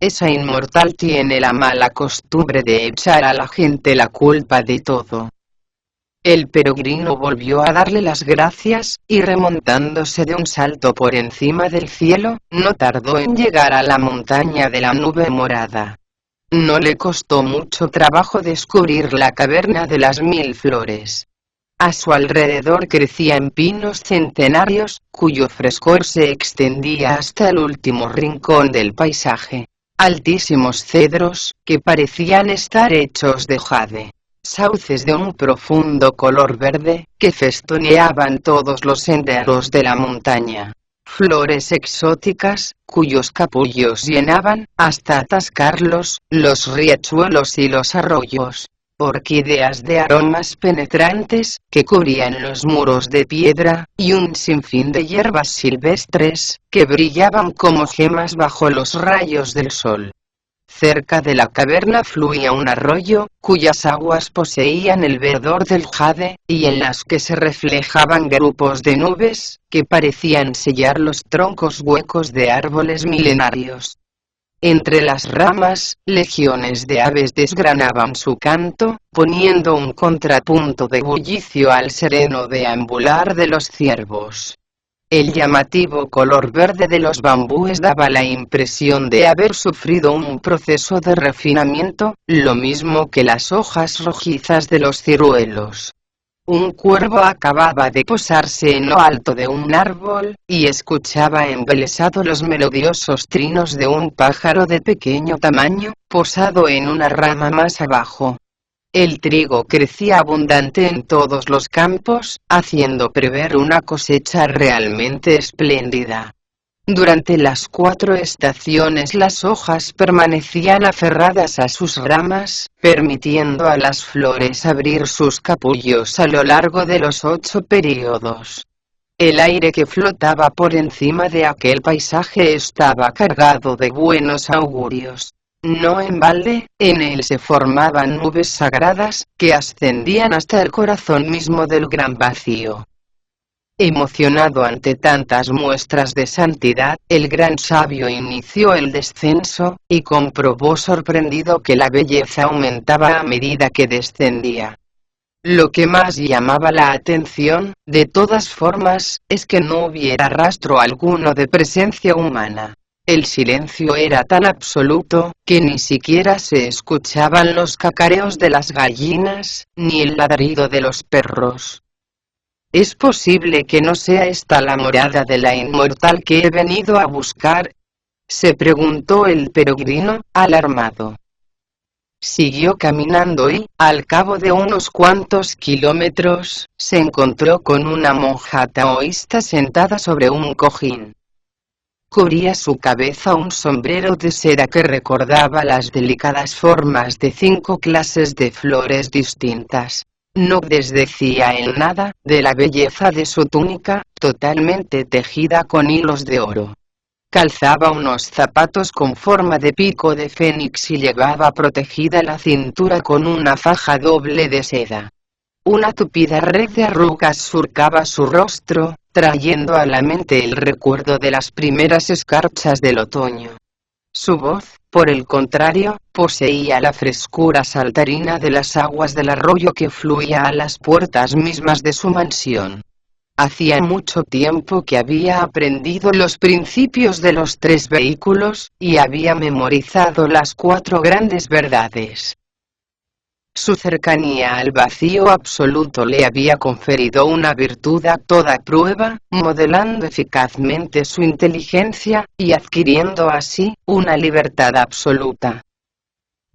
Esa inmortal tiene la mala costumbre de echar a la gente la culpa de todo. El peregrino volvió a darle las gracias, y remontándose de un salto por encima del cielo, no tardó en llegar a la montaña de la Nube Morada. No le costó mucho trabajo descubrir la caverna de las 1000 flores. A su alrededor crecían pinos centenarios, cuyo frescor se extendía hasta el último rincón del paisaje. Altísimos cedros, que parecían estar hechos de jade. Sauces de un profundo color verde, que festoneaban todos los senderos de la montaña. Flores exóticas, cuyos capullos llenaban, hasta atascarlos, los riachuelos y los arroyos. orquídeas de aromas penetrantes, que cubrían los muros de piedra, y un sinfín de hierbas silvestres, que brillaban como gemas bajo los rayos del sol. Cerca de la caverna fluía un arroyo, cuyas aguas poseían el verdor del jade, y en las que se reflejaban grupos de nubes, que parecían sellar los troncos huecos de árboles milenarios. Entre las ramas, legiones de aves desgranaban su canto, poniendo un contrapunto de bullicio al sereno deambular de los ciervos. El llamativo color verde de los bambúes daba la impresión de haber sufrido un proceso de refinamiento, lo mismo que las hojas rojizas de los ciruelos. Un cuervo acababa de posarse en lo alto de un árbol, y escuchaba embelesado los melodiosos trinos de un pájaro de pequeño tamaño, posado en una rama más abajo. El trigo crecía abundante en todos los campos, haciendo prever una cosecha realmente espléndida. Durante las 4 estaciones las hojas permanecían aferradas a sus ramas, permitiendo a las flores abrir sus capullos a lo largo de los 8 períodos. El aire que flotaba por encima de aquel paisaje estaba cargado de buenos augurios. No en balde, en él se formaban nubes sagradas, que ascendían hasta el corazón mismo del gran vacío. Emocionado ante tantas muestras de santidad, el gran sabio inició el descenso, y comprobó sorprendido que la belleza aumentaba a medida que descendía. Lo que más llamaba la atención, de todas formas, es que no hubiera rastro alguno de presencia humana. El silencio era tan absoluto, que ni siquiera se escuchaban los cacareos de las gallinas, ni el ladrido de los perros. ¿Es posible que no sea esta la morada de la inmortal que he venido a buscar?, se preguntó el peregrino, alarmado. Siguió caminando y, al cabo de unos cuantos kilómetros, se encontró con una monja taoísta sentada sobre un cojín. Cubría su cabeza un sombrero de seda que recordaba las delicadas formas de 5 clases de flores distintas. No desdecía en nada de la belleza de su túnica, totalmente tejida con hilos de oro. Calzaba unos zapatos con forma de pico de fénix y llevaba protegida la cintura con una faja doble de seda. Una tupida red de arrugas surcaba su rostro, trayendo a la mente el recuerdo de las primeras escarchas del otoño. Su voz, por el contrario, poseía la frescura saltarina de las aguas del arroyo que fluía a las puertas mismas de su mansión. Hacía mucho tiempo que había aprendido los principios de los 3 vehículos, y había memorizado las 4 grandes verdades. Su cercanía al vacío absoluto le había conferido una virtud a toda prueba, modelando eficazmente su inteligencia, y adquiriendo así, una libertad absoluta.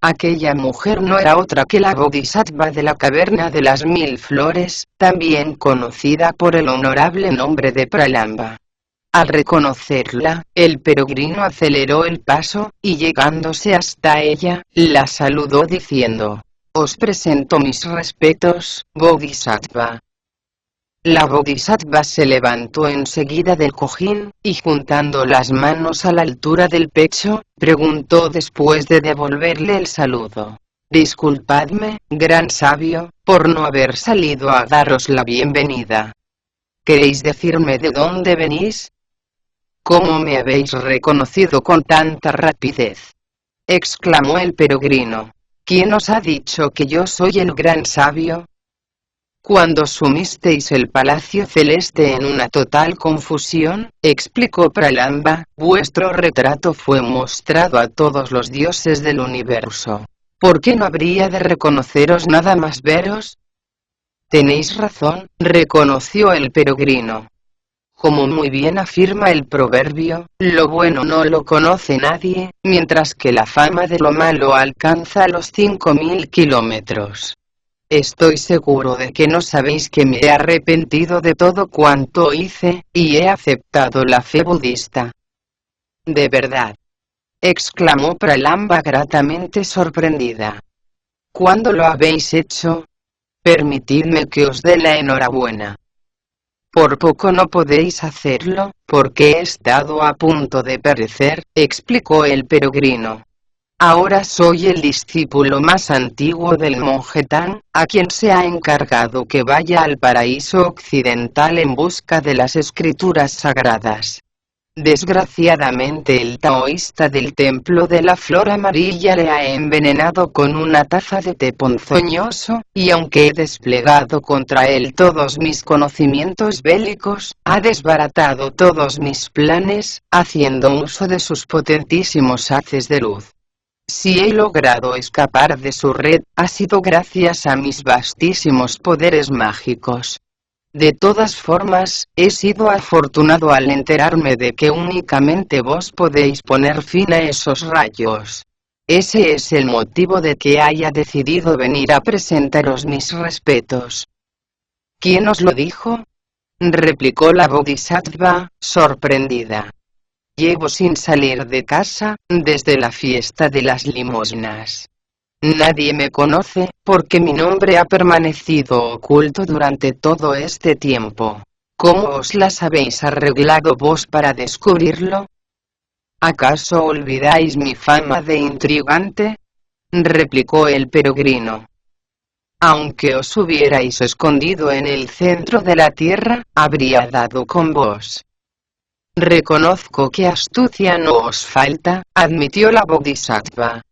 Aquella mujer no era otra que la Bodhisattva de la caverna de las 1000 flores, también conocida por el honorable nombre de Pralamba. Al reconocerla, el peregrino aceleró el paso, y llegándose hasta ella, la saludó diciendo: «Os presento mis respetos, Bodhisattva». La Bodhisattva se levantó enseguida del cojín, y juntando las manos a la altura del pecho, preguntó después de devolverle el saludo: «Disculpadme, gran sabio, por no haber salido a daros la bienvenida. ¿Queréis decirme de dónde venís? ¿Cómo me habéis reconocido con tanta rapidez?», exclamó el peregrino. «¿Quién os ha dicho que yo soy el gran sabio?». «Cuando sumisteis el palacio celeste en una total confusión», explicó Pralamba, «vuestro retrato fue mostrado a todos los dioses del universo. ¿Por qué no habría de reconoceros nada más veros?». «Tenéis razón», reconoció el peregrino. «Como muy bien afirma el proverbio, lo bueno no lo conoce nadie, mientras que la fama de lo malo alcanza los 5000 kilómetros. Estoy seguro de que no sabéis que me he arrepentido de todo cuanto hice, y he aceptado la fe budista». «¿De verdad?», exclamó Pralamba gratamente sorprendida. ¿Cuándo lo habéis hecho? Permitidme que os dé la enhorabuena. Por poco no podéis hacerlo, porque he estado a punto de perecer, explicó el peregrino. Ahora soy el discípulo más antiguo del monje Tan, a quien se ha encargado que vaya al paraíso occidental en busca de las escrituras sagradas. Desgraciadamente el taoísta del templo de la flor amarilla le ha envenenado con una taza de té ponzoñoso, y aunque he desplegado contra él todos mis conocimientos bélicos, ha desbaratado todos mis planes, haciendo uso de sus potentísimos haces de luz. Si he logrado escapar de su red, ha sido gracias a mis vastísimos poderes mágicos. De todas formas, he sido afortunado al enterarme de que únicamente vos podéis poner fin a esos rayos. Ese es el motivo de que haya decidido venir a presentaros mis respetos. ¿Quién os lo dijo? Replicó la Bodhisattva, sorprendida. Llevo sin salir de casa, desde la fiesta de las limosnas. Nadie me conoce, porque mi nombre ha permanecido oculto durante todo este tiempo. ¿Cómo os las habéis arreglado vos para descubrirlo? ¿Acaso olvidáis mi fama de intrigante? Replicó el peregrino. Aunque os hubierais escondido en el centro de la tierra, habría dado con vos. Reconozco que astucia no os falta, admitió la Bodhisattva.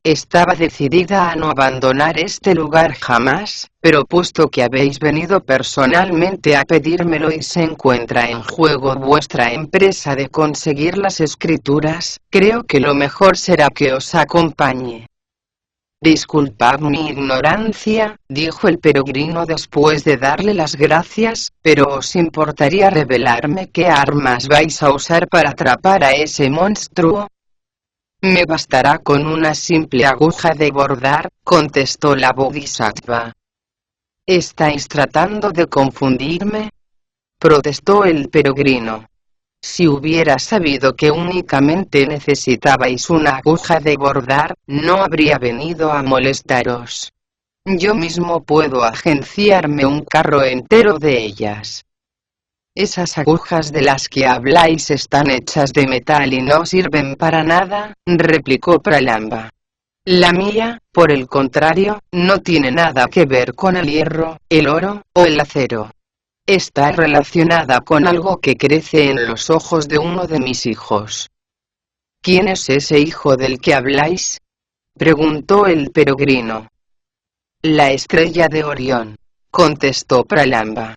Estaba decidida a no abandonar este lugar jamás, pero puesto que habéis venido personalmente a pedírmelo y se encuentra en juego vuestra empresa de conseguir las escrituras, creo que lo mejor será que os acompañe. Disculpad mi ignorancia, dijo el peregrino después de darle las gracias, pero ¿os importaría revelarme qué armas vais a usar para atrapar a ese monstruo? Me bastará con una simple aguja de bordar, contestó la Bodhisattva. ¿Estáis tratando de confundirme? Protestó el peregrino. Si hubiera sabido que únicamente necesitabais una aguja de bordar, no habría venido a molestaros. Yo mismo puedo agenciarme un carro entero de ellas. Esas agujas de las que habláis están hechas de metal y no sirven para nada, replicó Pralamba. La mía, por el contrario, no tiene nada que ver con el hierro, el oro, o el acero. Está relacionada con algo que crece en los ojos de uno de mis hijos. ¿Quién es ese hijo del que habláis? Preguntó el peregrino. La estrella de Orión, contestó Pralamba.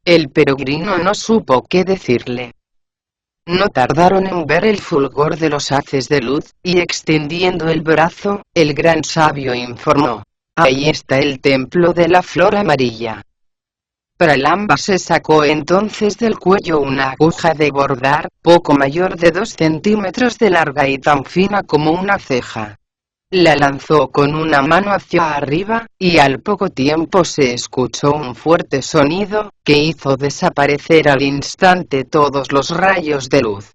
El peregrino no supo qué decirle. No tardaron en ver el fulgor de los haces de luz, y extendiendo el brazo, el gran sabio informó. Ahí está el templo de la flor amarilla. Pralamba se sacó entonces del cuello una aguja de bordar, poco mayor de 2 centímetros de larga y tan fina como una ceja. La lanzó con una mano hacia arriba, y al poco tiempo se escuchó un fuerte sonido, que hizo desaparecer al instante todos los rayos de luz.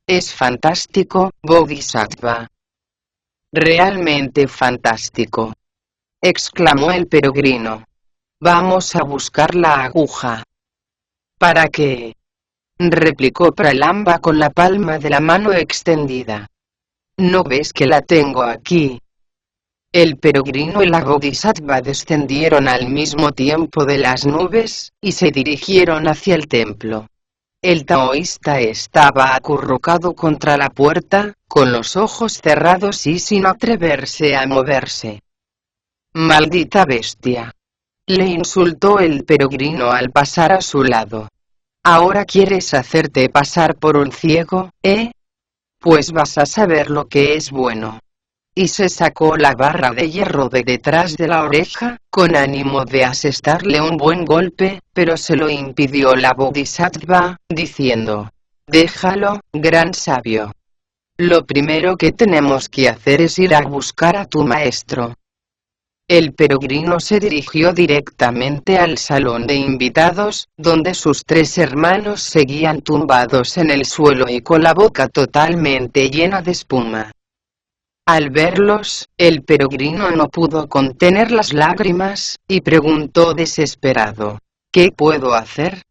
Es fantástico, Bodhisattva. Realmente fantástico, exclamó el peregrino. Vamos a buscar la aguja. ¿Para qué? Replicó Pralamba con la palma de la mano extendida. ¿No ves que la tengo aquí? El peregrino y la Bodhisattva descendieron al mismo tiempo de las nubes, y se dirigieron hacia el templo. El taoísta estaba acurrucado contra la puerta, con los ojos cerrados y sin atreverse a moverse. «Maldita bestia», le insultó el peregrino al pasar a su lado. «¿Ahora quieres hacerte pasar por un ciego, eh? Pues vas a saber lo que es bueno». Y se sacó la barra de hierro de detrás de la oreja, con ánimo de asestarle un buen golpe, pero se lo impidió la Bodhisattva, diciendo: «Déjalo, gran sabio. Lo primero que tenemos que hacer es ir a buscar a tu maestro». El peregrino se dirigió directamente al salón de invitados, donde sus 3 hermanos seguían tumbados en el suelo y con la boca totalmente llena de espuma. Al verlos, el peregrino no pudo contener las lágrimas, y preguntó desesperado: ¿qué puedo hacer?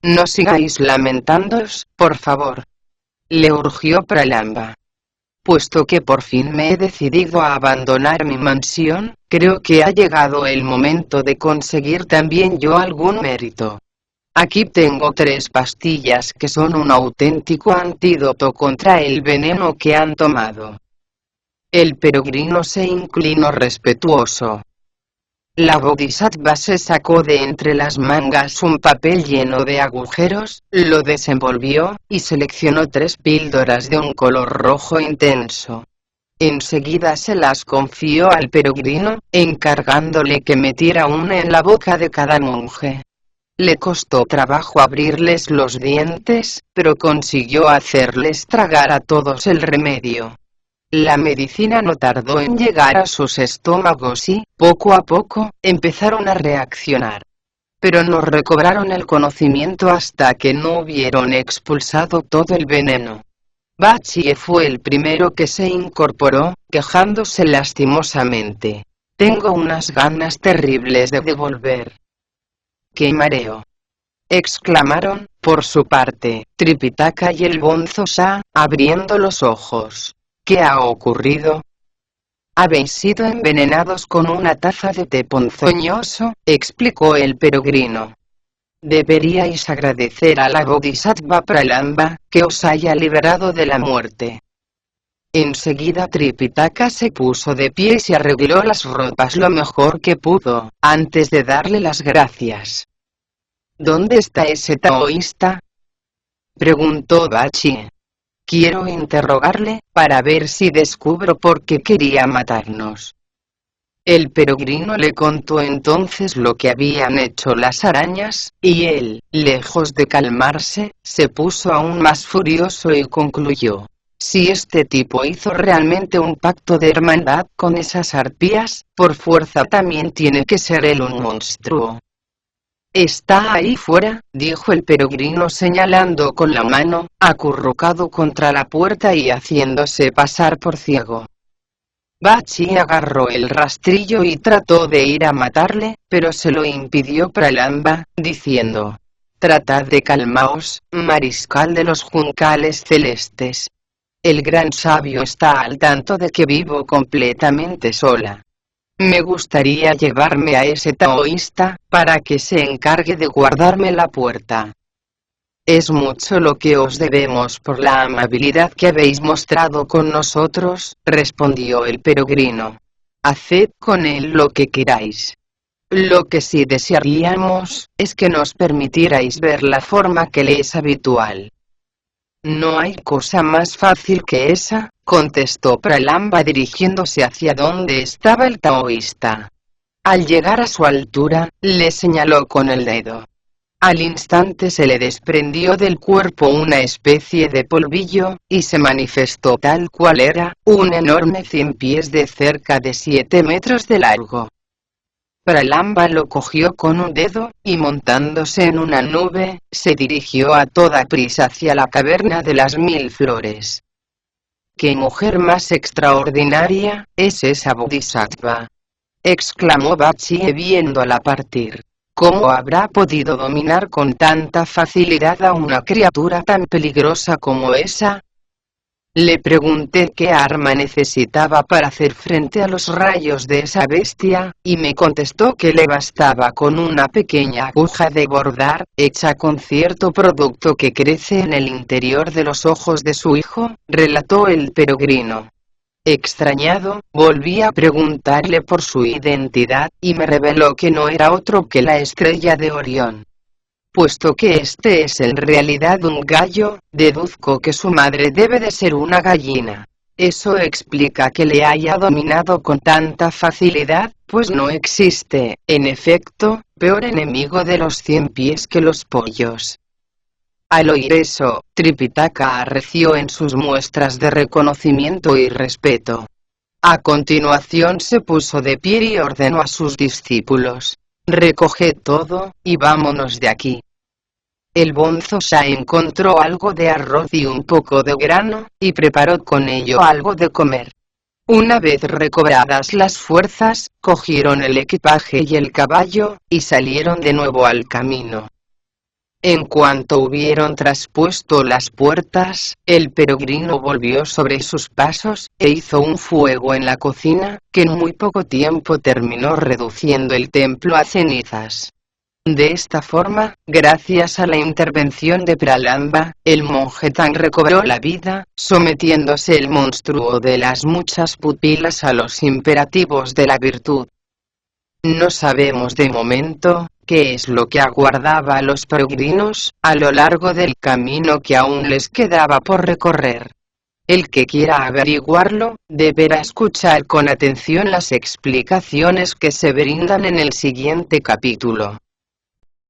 No sigáis lamentándoos, por favor, le urgió Pralamba. Puesto que por fin me he decidido a abandonar mi mansión, creo que ha llegado el momento de conseguir también yo algún mérito. Aquí tengo 3 pastillas que son un auténtico antídoto contra el veneno que han tomado. El peregrino se inclinó respetuoso. La bodhisattva se sacó de entre las mangas un papel lleno de agujeros, lo desenvolvió, y seleccionó 3 píldoras de un color rojo intenso. Enseguida se las confió al peregrino, encargándole que metiera una en la boca de cada monje. Le costó trabajo abrirles los dientes, pero consiguió hacerles tragar a todos el remedio. La medicina no tardó en llegar a sus estómagos y, poco a poco, empezaron a reaccionar. Pero no recobraron el conocimiento hasta que no hubieron expulsado todo el veneno. Bachie fue el primero que se incorporó, quejándose lastimosamente. Tengo unas ganas terribles de devolver. ¡Qué mareo!, exclamaron, por su parte, Tripitaka y el Bonzo Sa, abriendo los ojos. ¿Qué ha ocurrido? Habéis sido envenenados con una taza de té ponzoñoso, explicó el peregrino. Deberíais agradecer a la Bodhisattva Pralamba, que os haya liberado de la muerte. Enseguida Tripitaka se puso de pie y se arregló las ropas lo mejor que pudo, antes de darle las gracias. ¿Dónde está ese taoísta?, preguntó Bachie. Quiero interrogarle, para ver si descubro por qué quería matarnos. El peregrino le contó entonces lo que habían hecho las arañas, y él, lejos de calmarse, se puso aún más furioso y concluyó: si este tipo hizo realmente un pacto de hermandad con esas arpías, por fuerza también tiene que ser él un monstruo. Está ahí fuera, dijo el peregrino señalando con la mano, acurrucado contra la puerta y haciéndose pasar por ciego. Bachie agarró el rastrillo y trató de ir a matarle, pero se lo impidió Pralamba, diciendo: tratad de calmaos, mariscal de los juncales celestes. El gran sabio está al tanto de que vivo completamente sola. Me gustaría llevarme a ese taoísta, para que se encargue de guardarme la puerta. Es mucho lo que os debemos por la amabilidad que habéis mostrado con nosotros, respondió el peregrino. Haced con él lo que queráis. Lo que sí desearíamos, es que nos permitierais ver la forma que le es habitual. No hay cosa más fácil que esa, contestó Pralamba dirigiéndose hacia donde estaba el taoísta. Al llegar a su altura, le señaló con el dedo. Al instante se le desprendió del cuerpo una especie de polvillo, y se manifestó tal cual era, un enorme 100 pies de cerca de 7 metros de largo. Pralamba lo cogió con un dedo, y montándose en una nube, se dirigió a toda prisa hacia la caverna de las 1000 flores. ¡Qué mujer más extraordinaria es esa bodhisattva!, exclamó Bachie viéndola partir. ¿Cómo habrá podido dominar con tanta facilidad a una criatura tan peligrosa como esa? Le pregunté qué arma necesitaba para hacer frente a los rayos de esa bestia, y me contestó que le bastaba con una pequeña aguja de bordar, hecha con cierto producto que crece en el interior de los ojos de su hijo, relató el peregrino. Extrañado, volví a preguntarle por su identidad, y me reveló que no era otro que la estrella de Orión. Puesto que este es en realidad un gallo, deduzco que su madre debe de ser una gallina. Eso explica que le haya dominado con tanta facilidad, pues no existe, en efecto, peor enemigo de los 100 pies que los pollos. Al oír eso, Tripitaka arreció en sus muestras de reconocimiento y respeto. A continuación se puso de pie y ordenó a sus discípulos: recoged todo, y vámonos de aquí. El Bonzo Sa encontró algo de arroz y un poco de grano, y preparó con ello algo de comer. Una vez recobradas las fuerzas, cogieron el equipaje y el caballo, y salieron de nuevo al camino. En cuanto hubieron traspuesto las puertas, el peregrino volvió sobre sus pasos, e hizo un fuego en la cocina, que en muy poco tiempo terminó reduciendo el templo a cenizas. De esta forma, gracias a la intervención de Pralamba, el monje Tan recobró la vida, sometiéndose el monstruo de las muchas pupilas a los imperativos de la virtud. No sabemos de momento qué es lo que aguardaba a los peregrinos a lo largo del camino que aún les quedaba por recorrer. El que quiera averiguarlo, deberá escuchar con atención las explicaciones que se brindan en el siguiente capítulo.